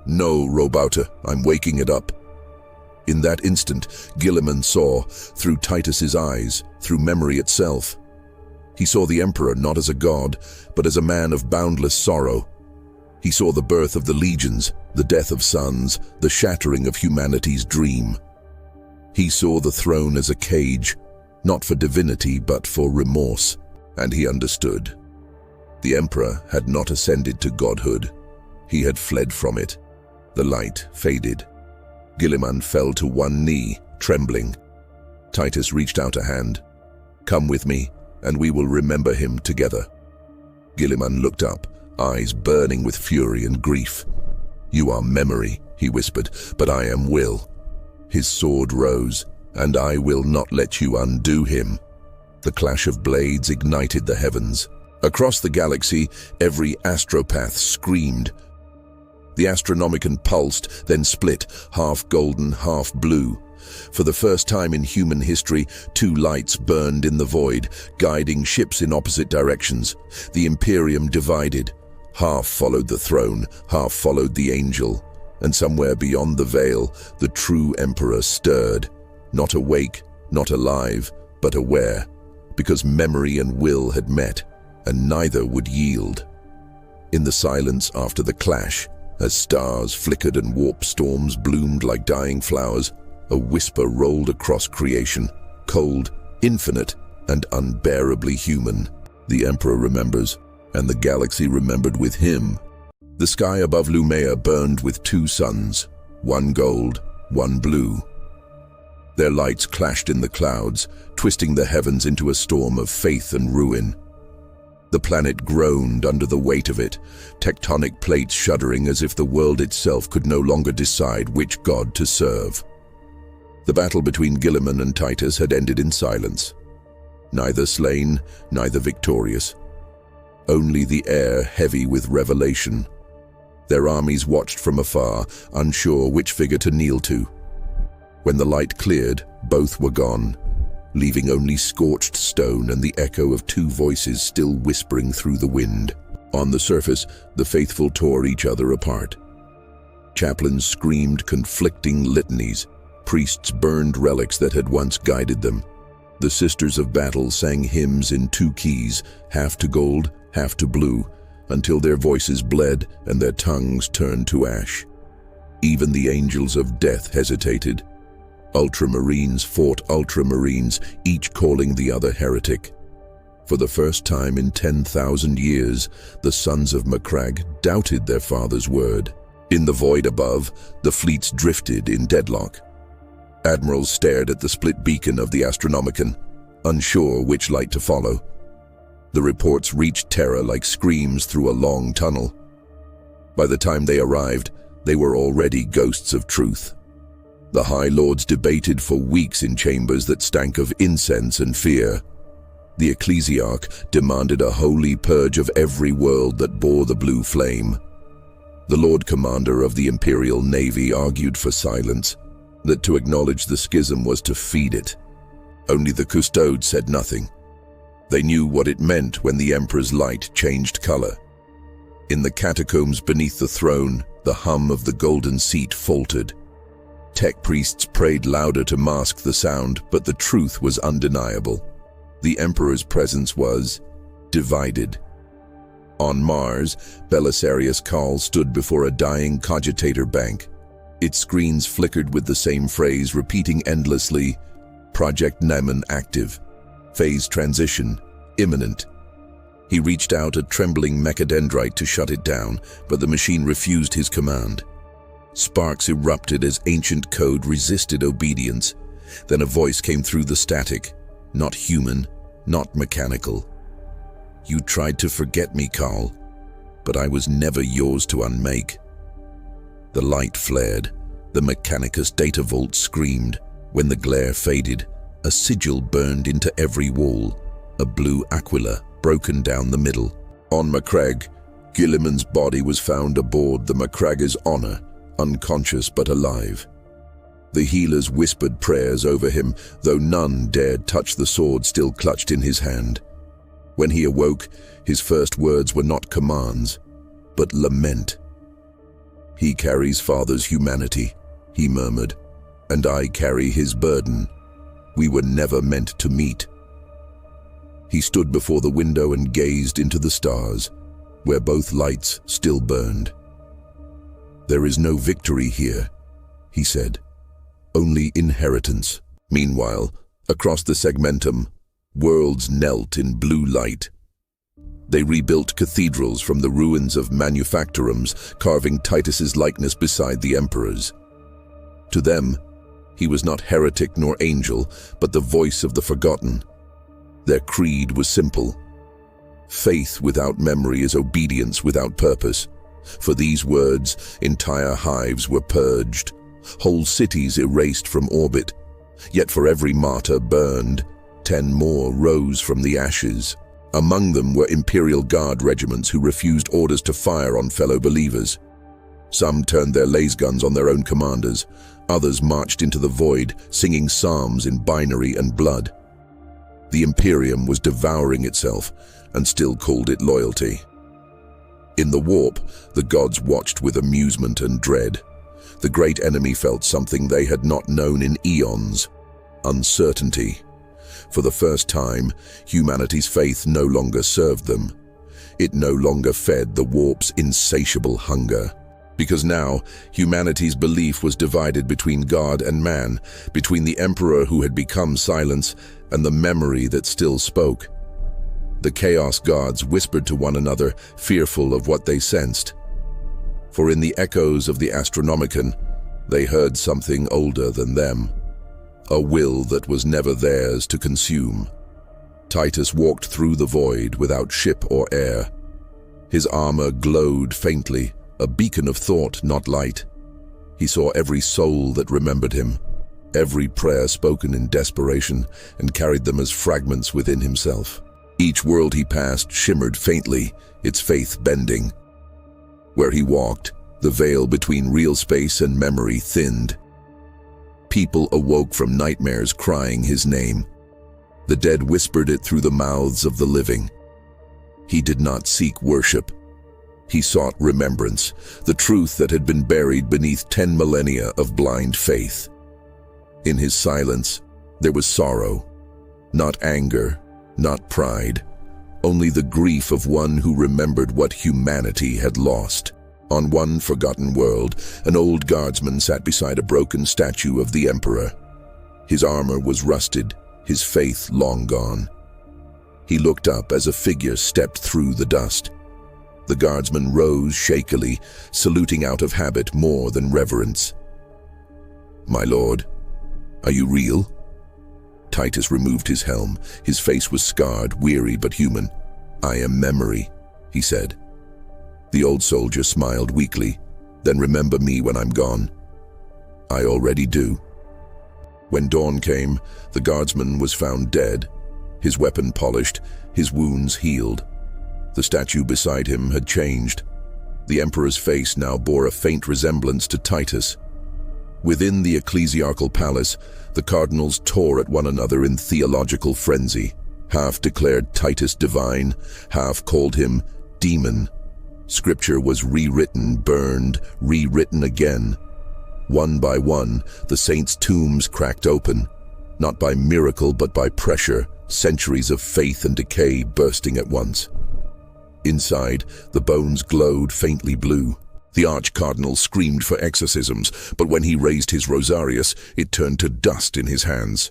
"No, Robauta, I'm waking it up." In that instant, Guilliman saw, through Titus's eyes, through memory itself. He saw the Emperor not as a god, but as a man of boundless sorrow. He saw the birth of the legions, the death of sons, the shattering of humanity's dream. He saw the throne as a cage, not for divinity but for remorse, and he understood. The Emperor had not ascended to godhood. He had fled from it. The light faded. Guilliman fell to one knee, trembling. Titus reached out a hand. "Come with me, and we will remember him together." Guilliman looked up, eyes burning with fury and grief. "You are memory," he whispered, "but I am will." His sword rose, "and I will not let you undo him." The clash of blades ignited the heavens. Across the galaxy, every astropath screamed. The Astronomicon pulsed, then split, half golden, half blue. For the first time in human history, two lights burned in the void, guiding ships in opposite directions. The Imperium divided. Half followed the throne, half followed the angel. And somewhere beyond the veil, the true Emperor stirred. Not awake, not alive, but aware. Because memory and will had met, and neither would yield. In the silence after the clash, as stars flickered and warp storms bloomed like dying flowers, a whisper rolled across creation, cold, infinite, and unbearably human. The Emperor remembers, and the galaxy remembered with him. The sky above Lumea burned with two suns, one gold, one blue. Their lights clashed in the clouds, twisting the heavens into a storm of faith and ruin. The planet groaned under the weight of it, tectonic plates shuddering as if the world itself could no longer decide which god to serve. The battle between Guilliman and Titus had ended in silence. Neither slain, neither victorious. Only the air heavy with revelation. Their armies watched from afar, unsure which figure to kneel to. When the light cleared, both were gone, leaving only scorched stone and the echo of two voices still whispering through the wind. On the surface, the faithful tore each other apart. Chaplains screamed conflicting litanies. Priests burned relics that had once guided them. The Sisters of Battle sang hymns in two keys, half to gold, half to blue, until their voices bled and their tongues turned to ash. Even the angels of death hesitated. Ultramarines fought Ultramarines, each calling the other heretic. For the first time in 10,000 years, the sons of Macragge doubted their father's word. In the void above, the fleets drifted in deadlock. Admirals stared at the split beacon of the Astronomicon, unsure which light to follow. The reports reached Terra like screams through a long tunnel. By the time they arrived, they were already ghosts of truth. The High Lords debated for weeks in chambers that stank of incense and fear. The Ecclesiarch demanded a holy purge of every world that bore the blue flame. The Lord Commander of the Imperial Navy argued for silence, that to acknowledge the schism was to feed it. Only the custodes said nothing. They knew what it meant when the Emperor's light changed color. In the catacombs beneath the throne, the hum of the golden seat faltered. Tech priests prayed louder to mask the sound, but the truth was undeniable. The Emperor's presence was divided. On Mars, Belisarius Cawl stood before a dying cogitator bank. Its screens flickered with the same phrase, repeating endlessly, Project Nemean active. Phase transition, imminent. He reached out a trembling mechadendrite to shut it down, but the machine refused his command. Sparks erupted as ancient code resisted obedience. Then a voice came through the static, not human, not mechanical. You tried to forget me, Cawl, but I was never yours to unmake. The light flared. The Mechanicus data vault screamed. When the glare faded, a sigil burned into every wall, a blue aquila broken down the middle. On Macragge, Guilliman's body was found aboard the Macragge's honor, unconscious but alive. The healers whispered prayers over him, though none dared touch the sword still clutched in his hand. When he awoke, his first words were not commands, but lament. He carries Father's humanity, he murmured, and I carry his burden. We were never meant to meet. He stood before the window and gazed into the stars, where both lights still burned. There is no victory here, he said, only inheritance. Meanwhile, across the segmentum, worlds knelt in blue light. They rebuilt cathedrals from the ruins of manufactorums, carving Titus's likeness beside the Emperor's. To them, he was not heretic nor angel, but the voice of the forgotten. Their creed was simple. Faith without memory is obedience without purpose. For these words, entire hives were purged, whole cities erased from orbit. Yet for every martyr burned, 10 more rose from the ashes. Among them were Imperial Guard regiments who refused orders to fire on fellow believers. Some turned their lasguns on their own commanders. Others marched into the void, singing psalms in binary and blood. The Imperium was devouring itself, and still called it loyalty. In the warp, the gods watched with amusement and dread. The great enemy felt something they had not known in eons: uncertainty. For the first time, humanity's faith no longer served them. It no longer fed the warp's insatiable hunger. Because now, humanity's belief was divided between God and man, between the Emperor who had become silence and the memory that still spoke. The Chaos Gods whispered to one another, fearful of what they sensed. For in the echoes of the Astronomicon, they heard something older than them. A will that was never theirs to consume. Titus walked through the void without ship or air. His armor glowed faintly, a beacon of thought, not light. He saw every soul that remembered him, every prayer spoken in desperation, and carried them as fragments within himself. Each world he passed shimmered faintly, its faith bending. Where he walked, the veil between real space and memory thinned. People awoke from nightmares crying his name. The dead whispered it through the mouths of the living. He did not seek worship. He sought remembrance, the truth that had been buried beneath 10 millennia of blind faith. In his silence, there was sorrow, not anger, not pride, only the grief of one who remembered what humanity had lost. On one forgotten world, an old guardsman sat beside a broken statue of the Emperor. His armor was rusted, his faith long gone. He looked up as a figure stepped through the dust. The guardsman rose shakily, saluting out of habit more than reverence. "My lord, are you real?" Titus removed his helm. His face was scarred, weary but human. "I am memory," he said. The old soldier smiled weakly. "Then remember me when I'm gone." "I already do." When dawn came, the guardsman was found dead, his weapon polished, his wounds healed. The statue beside him had changed. The Emperor's face now bore a faint resemblance to Titus. Within the ecclesiarchal palace, the cardinals tore at one another in theological frenzy. Half declared Titus divine, half called him demon. Scripture was rewritten, burned, rewritten again. One by one, the saints' tombs cracked open, not by miracle but by pressure, centuries of faith and decay bursting at once. Inside, the bones glowed faintly blue. The arch-cardinal screamed for exorcisms, but when he raised his rosarius, it turned to dust in his hands.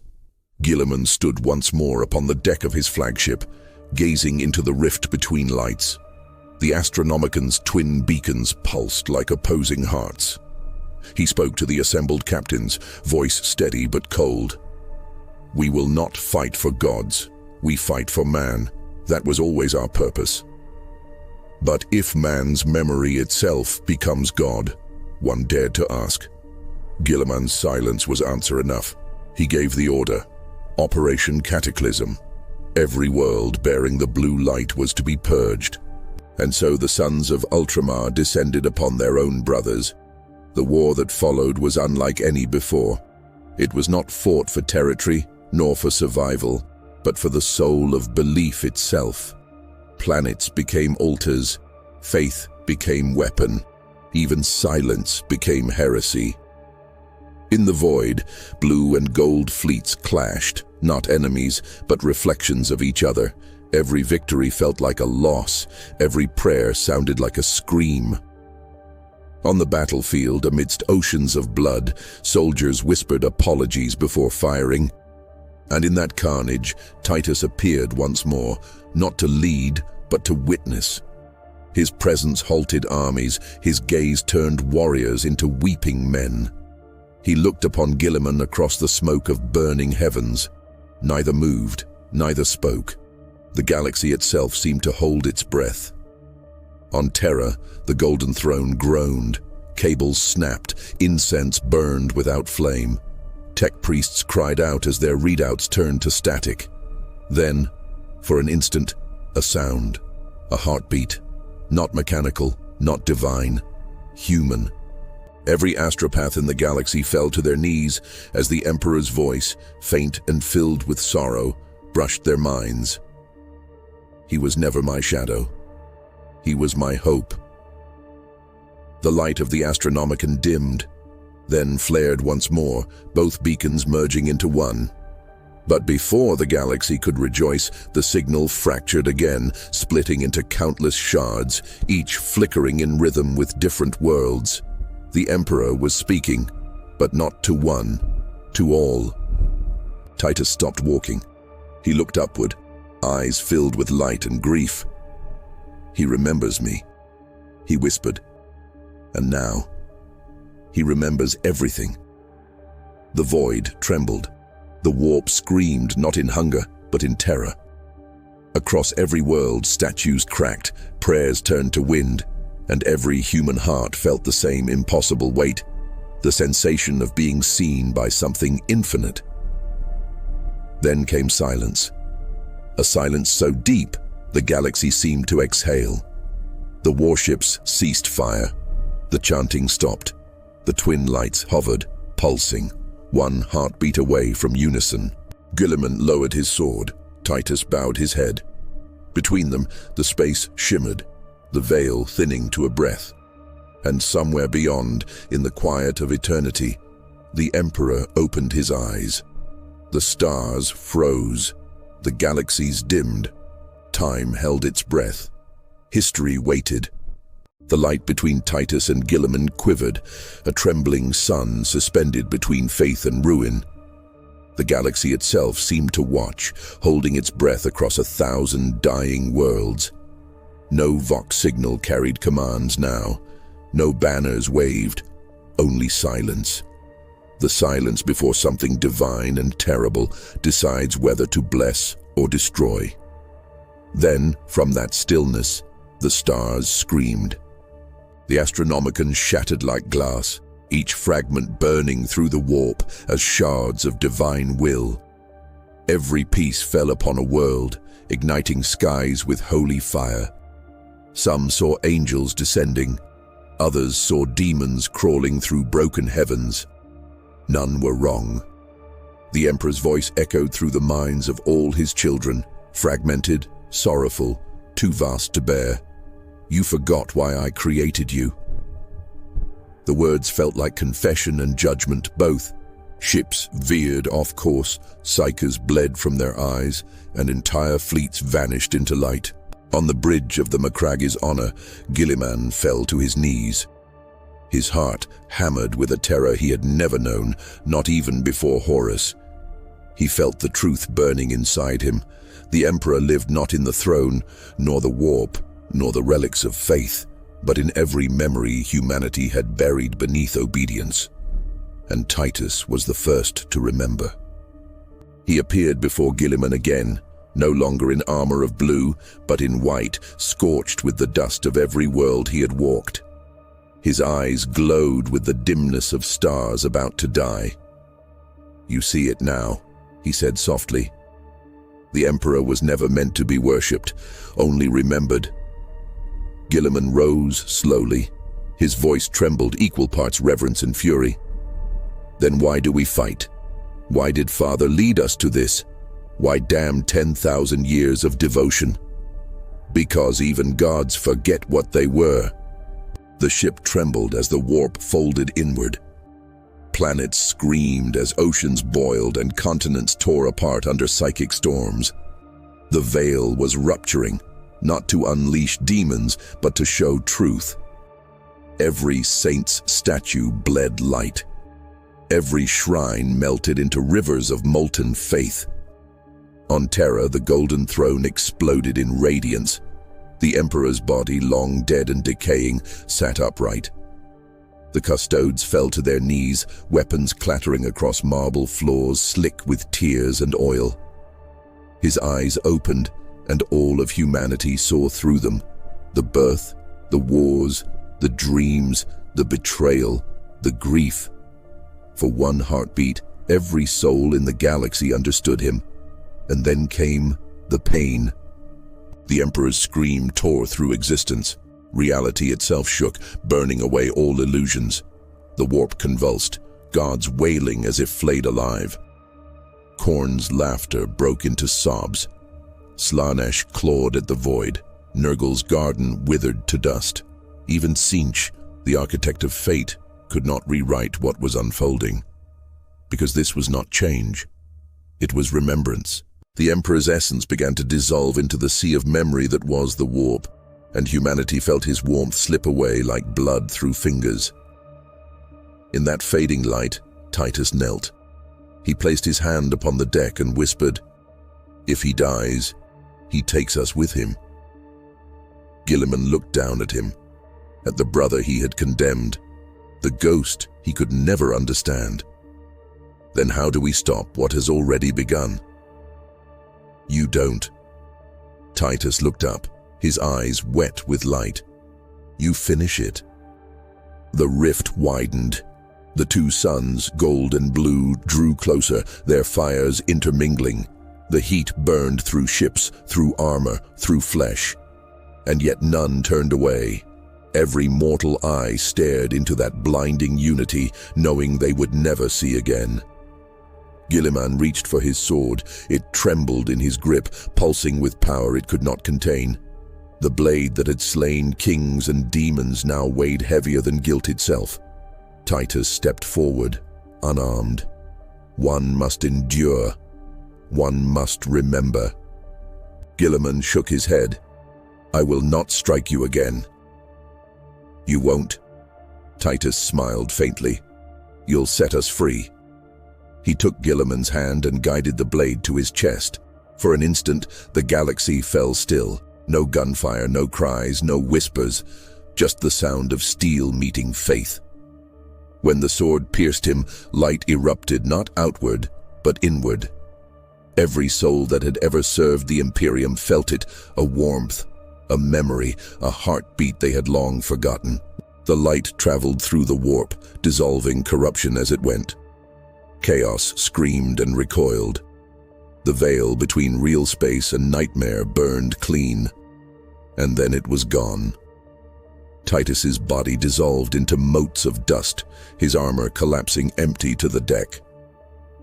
Guilliman stood once more upon the deck of his flagship, gazing into the rift between lights. The Astronomican's twin beacons pulsed like opposing hearts. He spoke to the assembled captains, voice steady but cold. "We will not fight for gods. We fight for man. That was always our purpose. But if man's memory itself becomes God?" one dared to ask. Guilliman's silence was answer enough. He gave the order. Operation Cataclysm. Every world bearing the blue light was to be purged. And so the sons of Ultramar descended upon their own brothers. The war that followed was unlike any before. It was not fought for territory, nor for survival, but for the soul of belief itself. Planets became altars, faith became weapon, even silence became heresy. In the void, blue and gold fleets clashed, not enemies, but reflections of each other. Every victory felt like a loss, every prayer sounded like a scream. On the battlefield, amidst oceans of blood, soldiers whispered apologies before firing. And in that carnage, Titus appeared once more, not to lead, but to witness. His presence halted armies, his gaze turned warriors into weeping men. He looked upon Guilliman across the smoke of burning heavens. Neither moved, neither spoke. The galaxy itself seemed to hold its breath. On Terra, the Golden Throne groaned. Cables snapped, incense burned without flame. Tech priests cried out as their readouts turned to static. Then, for an instant, a sound, a heartbeat. Not mechanical, not divine, human. Every astropath in the galaxy fell to their knees as the Emperor's voice, faint and filled with sorrow, brushed their minds. "He was never my shadow. He was my hope." The light of the Astronomican dimmed, then flared once more, both beacons merging into one. But before the galaxy could rejoice, the signal fractured again, splitting into countless shards, each flickering in rhythm with different worlds. The Emperor was speaking, but not to one, to all. Titus stopped walking. He looked upward, eyes filled with light and grief. "He remembers me," he whispered. "And now, he remembers everything." The void trembled. The warp screamed not in hunger, but in terror. Across every world, statues cracked, prayers turned to wind, and every human heart felt the same impossible weight, the sensation of being seen by something infinite. Then came silence. A silence so deep, the galaxy seemed to exhale. The warships ceased fire. The chanting stopped. The twin lights hovered, pulsing, one heartbeat away from unison. Guilliman lowered his sword. Titus bowed his head. Between them, the space shimmered, the veil thinning to a breath. And somewhere beyond, in the quiet of eternity, the Emperor opened his eyes. The stars froze. The galaxies dimmed. Time held its breath. History waited. The light between Titus and Guilliman quivered, a trembling sun suspended between faith and ruin. The galaxy itself seemed to watch, holding its breath across 1,000 dying worlds. No Vox signal carried commands now. No banners waved, only silence. The silence before something divine and terrible decides whether to bless or destroy. Then, from that stillness, the stars screamed. The Astronomican shattered like glass, each fragment burning through the warp as shards of divine will. Every piece fell upon a world, igniting skies with holy fire. Some saw angels descending. Others saw demons crawling through broken heavens. None were wrong. The Emperor's voice echoed through the minds of all his children, fragmented, sorrowful, too vast to bear. You forgot why I created you. The words felt like confession and judgment both. Ships veered off course, psychers bled from their eyes, and entire fleets vanished into light. On the bridge of the Macrage's honor, Guilliman fell to his knees. His heart hammered with a terror he had never known, not even before Horus. He felt the truth burning inside him. The Emperor lived not in the throne, nor the warp, nor the relics of faith, but in every memory humanity had buried beneath obedience. And Titus was the first to remember. He appeared before Guilliman again, no longer in armor of blue, but in white, scorched with the dust of every world he had walked. His eyes glowed with the dimness of stars about to die. "You see it now," he said softly. The Emperor was never meant to be worshipped, only remembered. Guilliman rose slowly. His voice trembled, equal parts reverence and fury. "Then why do we fight? Why did Father lead us to this? Why damn 10,000 years of devotion? Because even gods forget what they were." The ship trembled as the warp folded inward. Planets screamed as oceans boiled and continents tore apart under psychic storms. The veil was rupturing, not to unleash demons, but to show truth. Every saint's statue bled light. Every shrine melted into rivers of molten faith. On Terra, the golden throne exploded in radiance. The Emperor's body, long dead and decaying, sat upright. The custodes fell to their knees, weapons clattering across marble floors slick with tears and oil. His eyes opened, and all of humanity saw through them. The birth, the wars, the dreams, the betrayal, the grief. For one heartbeat, every soul in the galaxy understood him. And then came the pain. The Emperor's scream tore through existence. Reality itself shook, burning away all illusions. The warp convulsed, gods wailing as if flayed alive. Khorne's laughter broke into sobs. Slaanesh clawed at the void. Nurgle's garden withered to dust. Even Tzeentch, the architect of fate, could not rewrite what was unfolding. Because this was not change. It was remembrance. The Emperor's essence began to dissolve into the sea of memory that was the warp, and humanity felt his warmth slip away like blood through fingers. In that fading light, Titus knelt. He placed his hand upon the deck and whispered, "If he dies, he takes us with him." Guilliman looked down at him, at the brother he had condemned, the ghost he could never understand. "Then how do we stop what has already begun?" "You don't." Titus looked up, his eyes wet with light. "You finish it." The rift widened. The two suns, gold and blue, drew closer, their fires intermingling. The heat burned through ships, through armor, through flesh. And yet none turned away. Every mortal eye stared into that blinding unity, knowing they would never see again. Guilliman reached for his sword. It trembled in his grip, pulsing with power it could not contain. The blade that had slain kings and demons now weighed heavier than guilt itself. Titus stepped forward, unarmed. One must endure. One must remember. Guilliman shook his head. "I will not strike you again." "You won't." Titus smiled faintly. "You'll set us free." He took Guilliman's hand and guided the blade to his chest. For an instant, the galaxy fell still. No gunfire, no cries, no whispers, just the sound of steel meeting faith. When the sword pierced him, light erupted not outward, but inward. Every soul that had ever served the Imperium felt it, a warmth, a memory, a heartbeat they had long forgotten. The light traveled through the warp, dissolving corruption as it went. Chaos screamed and recoiled. The veil between real space and nightmare burned clean. and then it was gone. Titus's body dissolved into motes of dust, his armor collapsing empty to the deck.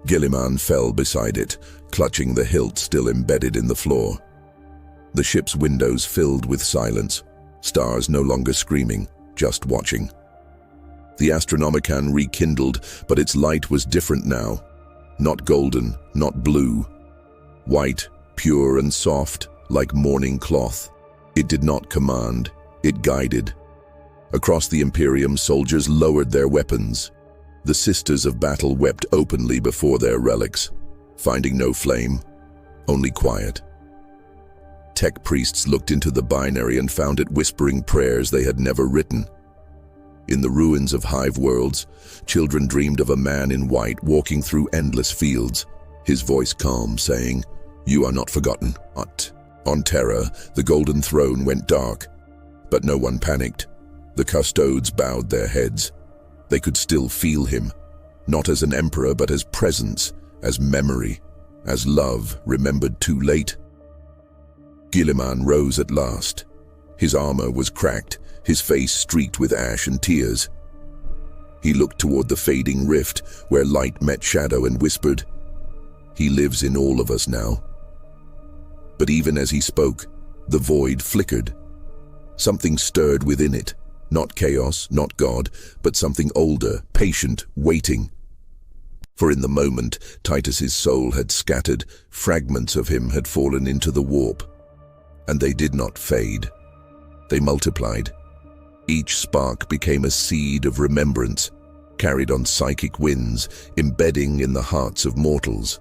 Guilliman fell beside it, clutching the hilt still embedded in the floor. The ship's windows filled with silence, stars no longer screaming, just watching. The Astronomicon rekindled, but its light was different now. Not golden, not blue. White, pure and soft, like morning cloth. It did not command, it guided. Across the Imperium, soldiers lowered their weapons. The Sisters of Battle wept openly before their relics, finding no flame, only quiet. Tech priests looked into the binary and found it whispering prayers they had never written. In the ruins of hive worlds, children dreamed of a man in white walking through endless fields, his voice calm, saying, "You are not forgotten." On Terra, the Golden Throne went dark, but no one panicked. The custodes bowed their heads. They could still feel him, not as an emperor but as presence, as memory, as love remembered too late. Guilliman rose at last. His armor was cracked, his face streaked with ash and tears. He looked toward the fading rift, where light met shadow, and whispered, "He lives in all of us now." But even as he spoke, the void flickered. Something stirred within it, not chaos, not God, but something older, patient, waiting. For in the moment, Titus's soul had scattered, fragments of him had fallen into the warp. And they did not fade. They multiplied. Each spark became a seed of remembrance, carried on psychic winds, embedding in the hearts of mortals.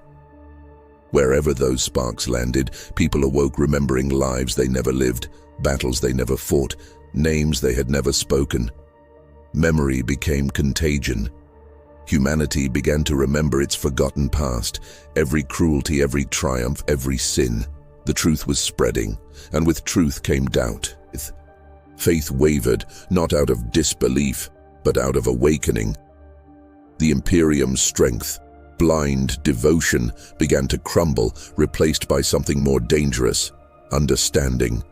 Wherever those sparks landed, people awoke remembering lives they never lived, battles they never fought, names they had never spoken. Memory became contagion. Humanity began to remember its forgotten past, every cruelty, every triumph, every sin. The truth was spreading, and with truth came doubt. Faith wavered, not out of disbelief, but out of awakening. The Imperium's strength, blind devotion, began to crumble, replaced by something more dangerous, understanding.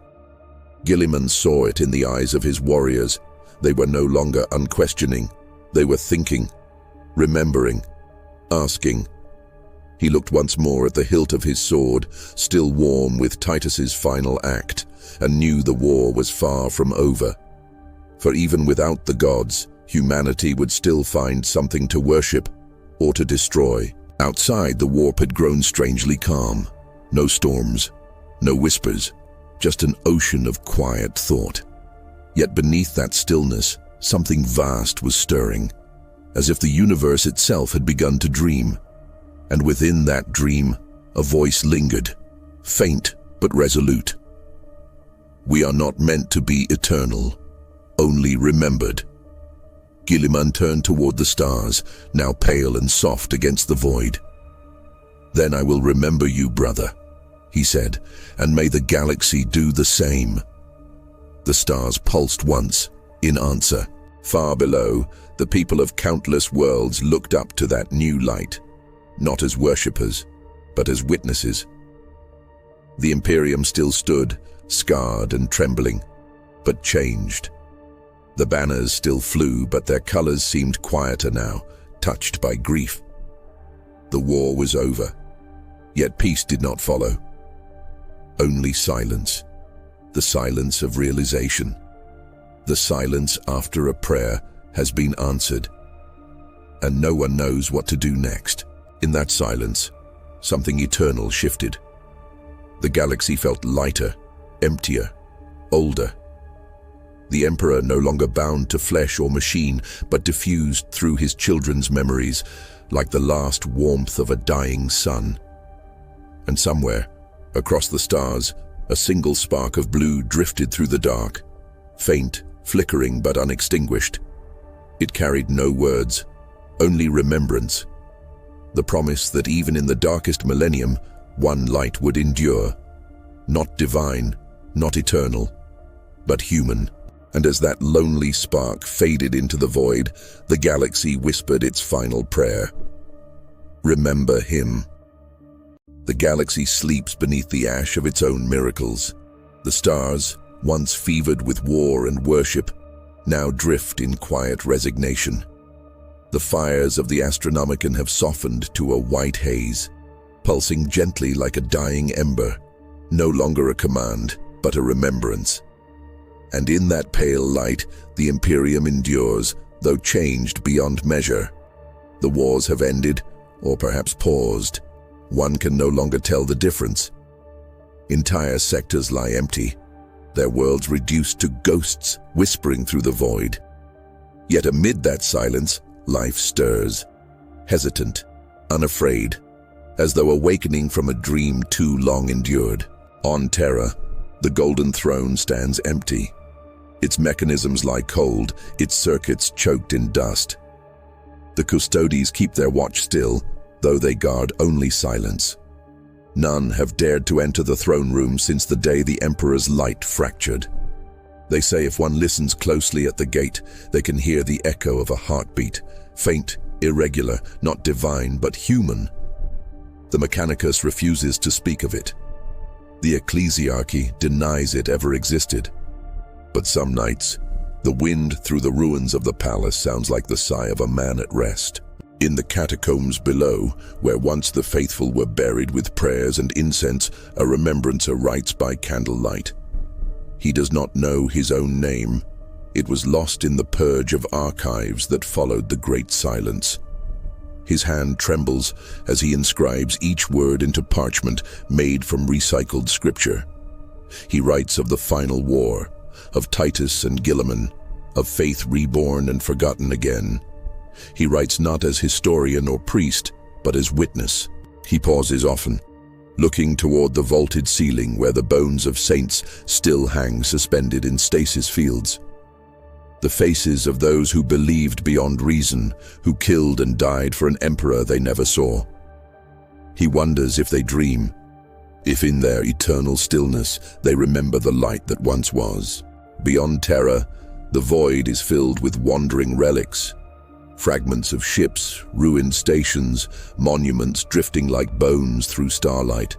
Guilliman saw it in the eyes of his warriors. They were no longer unquestioning. They were thinking, remembering, asking. He looked once more at the hilt of his sword, still warm with Titus's final act, and knew the war was far from over. For even without the gods, humanity would still find something to worship or to destroy. Outside, the warp had grown strangely calm. No storms, no whispers, just an ocean of quiet thought. Yet beneath that stillness, something vast was stirring, as if the universe itself had begun to dream. And within that dream, a voice lingered, faint but resolute. "We are not meant to be eternal, only remembered." Guilliman turned toward the stars, now pale and soft against the void. "Then I will remember you, brother," he said, "and may the galaxy do the same." The stars pulsed once, in answer. Far below, the people of countless worlds looked up to that new light, not as worshippers, but as witnesses. The Imperium still stood, scarred and trembling, but changed. The banners still flew, but their colors seemed quieter now, touched by grief. The war was over, yet peace did not follow. Only silence, the silence of realization. The silence after a prayer has been answered, and no one knows what to do next. In that silence, something eternal shifted. The galaxy felt lighter, emptier, older. The Emperor no longer bound to flesh or machine, but diffused through his children's memories, like the last warmth of a dying sun. And somewhere, across the stars, a single spark of blue drifted through the dark, faint, flickering but unextinguished. It carried no words, only remembrance. The promise that even in the darkest millennium, one light would endure. Not divine, not eternal, but human. And as that lonely spark faded into the void, the galaxy whispered its final prayer. Remember him. The galaxy sleeps beneath the ash of its own miracles. The stars, once fevered with war and worship, now drift in quiet resignation. The fires of the Astronomicon have softened to a white haze, pulsing gently like a dying ember, no longer a command, but a remembrance. And in that pale light, the Imperium endures, though changed beyond measure. The wars have ended, or perhaps paused. One can no longer tell the difference. Entire sectors lie empty, their worlds reduced to ghosts whispering through the void. Yet amid that silence, life stirs, hesitant, unafraid, as though awakening from a dream too long endured. On Terra, the Golden Throne stands empty. Its mechanisms lie cold, its circuits choked in dust. The custodies keep their watch still, though they guard only silence. None have dared to enter the throne room since the day the Emperor's light fractured. They say if one listens closely at the gate, they can hear the echo of a heartbeat, faint, irregular, not divine, but human. The Mechanicus refuses to speak of it. The ecclesiarchy denies it ever existed. But some nights, the wind through the ruins of the palace sounds like the sigh of a man at rest. In the catacombs below, where once the faithful were buried with prayers and incense, a remembrancer writes by candlelight. He does not know his own name. It was lost in the purge of archives that followed the Great Silence. His hand trembles as he inscribes each word into parchment made from recycled scripture. He writes of the final war, of Titus and Guilliman, of faith reborn and forgotten again. He writes not as historian or priest, but as witness. He pauses often, looking toward the vaulted ceiling where the bones of saints still hang suspended in stasis fields. The faces of those who believed beyond reason, who killed and died for an emperor they never saw. He wonders if they dream, if in their eternal stillness they remember the light that once was. Beyond Terra, the void is filled with wandering relics, fragments of ships, ruined stations, monuments drifting like bones through starlight.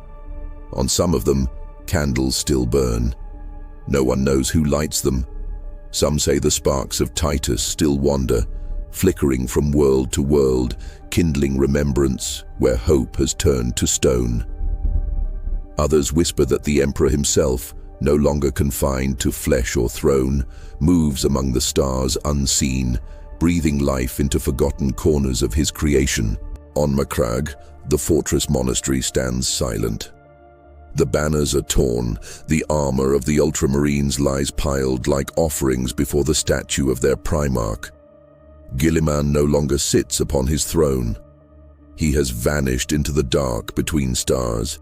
On some of them, candles still burn. No one knows who lights them. Some say the sparks of Titus still wander, flickering from world to world, kindling remembrance where hope has turned to stone. Others whisper that the Emperor himself, no longer confined to flesh or throne, moves among the stars unseen, breathing life into forgotten corners of his creation. On Macragge, the fortress monastery stands silent. The banners are torn, the armor of the Ultramarines lies piled like offerings before the statue of their Primarch. Guilliman no longer sits upon his throne. He has vanished into the dark between stars,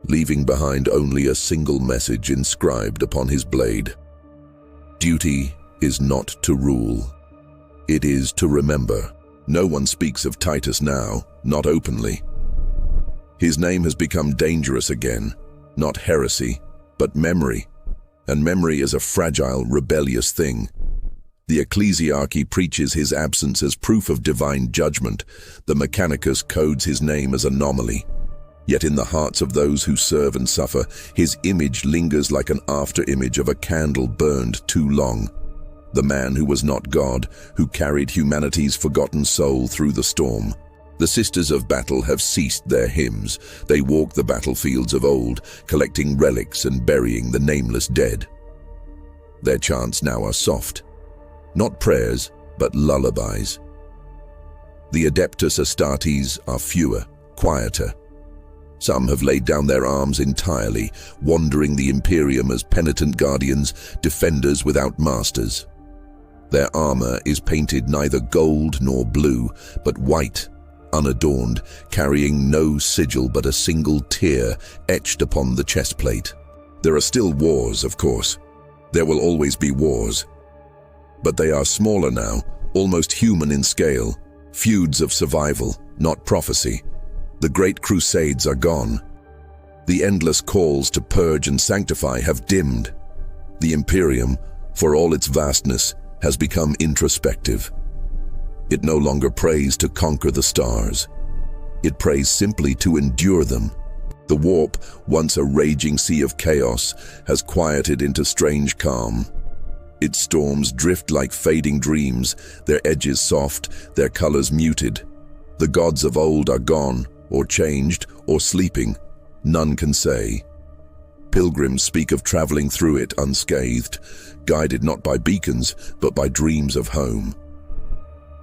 leaving behind only a single message inscribed upon his blade. Duty is not to rule. It is to remember. No one speaks of Titus now, not openly. His name has become dangerous again, not heresy, but memory. And memory is a fragile, rebellious thing. The ecclesiarchy preaches his absence as proof of divine judgment. The Mechanicus codes his name as anomaly. Yet in the hearts of those who serve and suffer, his image lingers like an after-image of a candle burned too long. The man who was not God, who carried humanity's forgotten soul through the storm. The Sisters of Battle have ceased their hymns. They walk the battlefields of old, collecting relics and burying the nameless dead. Their chants now are soft, not prayers, but lullabies. The Adeptus Astartes are fewer, quieter. Some have laid down their arms entirely, wandering the Imperium as penitent guardians, defenders without masters. Their armor is painted neither gold nor blue, but white, unadorned, carrying no sigil but a single tear etched upon the chestplate. There are still wars, of course. There will always be wars. But they are smaller now, almost human in scale, feuds of survival, not prophecy. The great crusades are gone. The endless calls to purge and sanctify have dimmed. The Imperium, for all its vastness, has become introspective. It no longer prays to conquer the stars. It prays simply to endure them. The warp, once a raging sea of chaos, has quieted into strange calm. Its storms drift like fading dreams, their edges soft, their colors muted. The gods of old are gone, or changed, or sleeping. None can say. Pilgrims speak of traveling through it unscathed, guided not by beacons, but by dreams of home.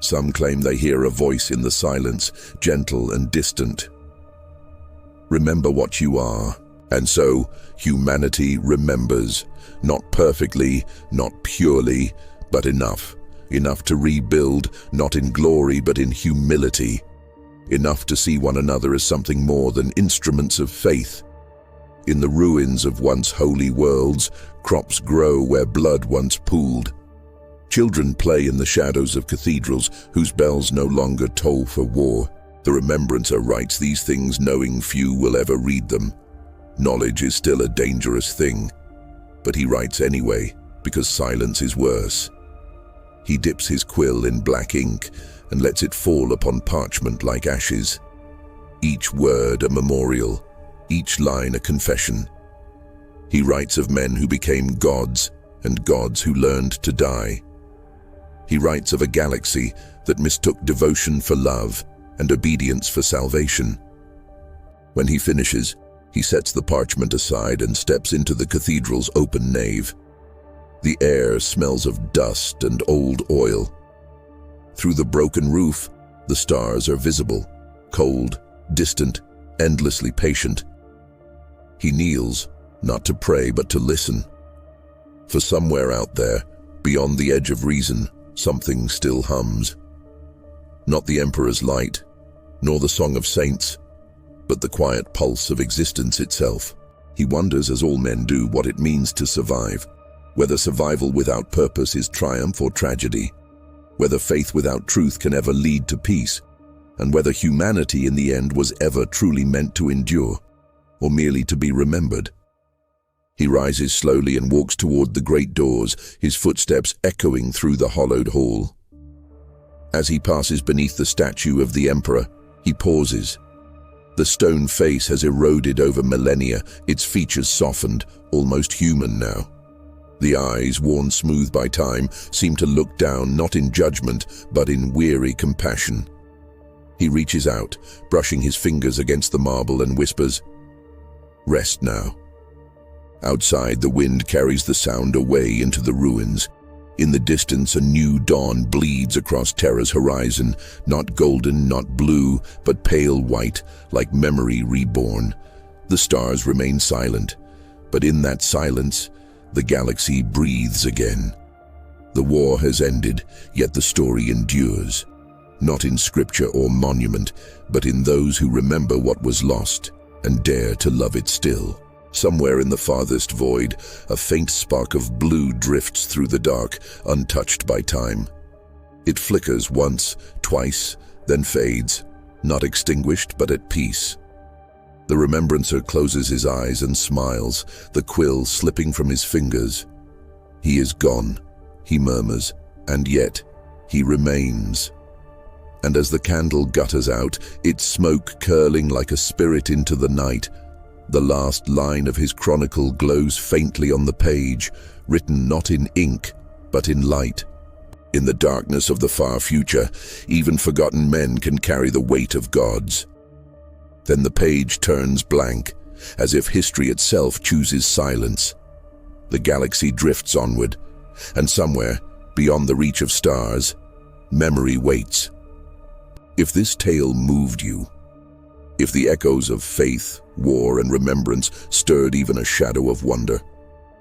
Some claim they hear a voice in the silence, gentle and distant. Remember what you are. And so, humanity remembers, not perfectly, not purely, but enough. Enough to rebuild, not in glory, but in humility. Enough to see one another as something more than instruments of faith. In the ruins of once holy worlds, crops grow where blood once pooled. Children play in the shadows of cathedrals whose bells no longer toll for war. The remembrancer writes these things knowing few will ever read them. Knowledge is still a dangerous thing, but he writes anyway, because silence is worse. He dips his quill in black ink and lets it fall upon parchment like ashes. Each word a memorial, each line a confession. He writes of men who became gods and gods who learned to die. He writes of a galaxy that mistook devotion for love and obedience for salvation. When he finishes, he sets the parchment aside and steps into the cathedral's open nave. The air smells of dust and old oil. Through the broken roof, the stars are visible, cold, distant, endlessly patient. He kneels, not to pray but to listen. For somewhere out there, beyond the edge of reason, something still hums. Not the Emperor's light, nor the song of saints, but the quiet pulse of existence itself. He wonders, as all men do, what it means to survive, whether survival without purpose is triumph or tragedy, whether faith without truth can ever lead to peace, and whether humanity in the end was ever truly meant to endure, or merely to be remembered. He rises slowly and walks toward the great doors, his footsteps echoing through the hollowed hall. As he passes beneath the statue of the Emperor, he pauses. The stone face has eroded over millennia, its features softened, almost human now. The eyes, worn smooth by time, seem to look down not in judgment, but in weary compassion. He reaches out, brushing his fingers against the marble and whispers, "Rest now." Outside, the wind carries the sound away into the ruins. In the distance, a new dawn bleeds across Terra's horizon, not golden, not blue, but pale white, like memory reborn. The stars remain silent, but in that silence, the galaxy breathes again. The war has ended, yet the story endures. Not in scripture or monument, but in those who remember what was lost and dare to love it still. Somewhere in the farthest void, a faint spark of blue drifts through the dark, untouched by time. It flickers once, twice, then fades, not extinguished but at peace. The remembrancer closes his eyes and smiles, the quill slipping from his fingers. He is gone, he murmurs, and yet he remains. And as the candle gutters out, its smoke curling like a spirit into the night, the last line of his chronicle glows faintly on the page, written not in ink, but in light. In the darkness of the far future, even forgotten men can carry the weight of gods. Then the page turns blank, as if history itself chooses silence. The galaxy drifts onward, and somewhere, beyond the reach of stars, memory waits. If this tale moved you, if the echoes of faith, war, and remembrance stirred even a shadow of wonder,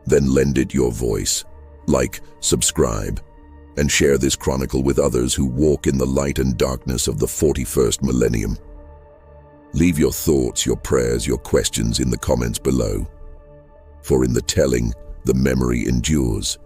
then lend it your voice. Like, subscribe, and share this chronicle with others who walk in the light and darkness of the 41st millennium. Leave your thoughts, your prayers, your questions in the comments below. For in the telling, the memory endures.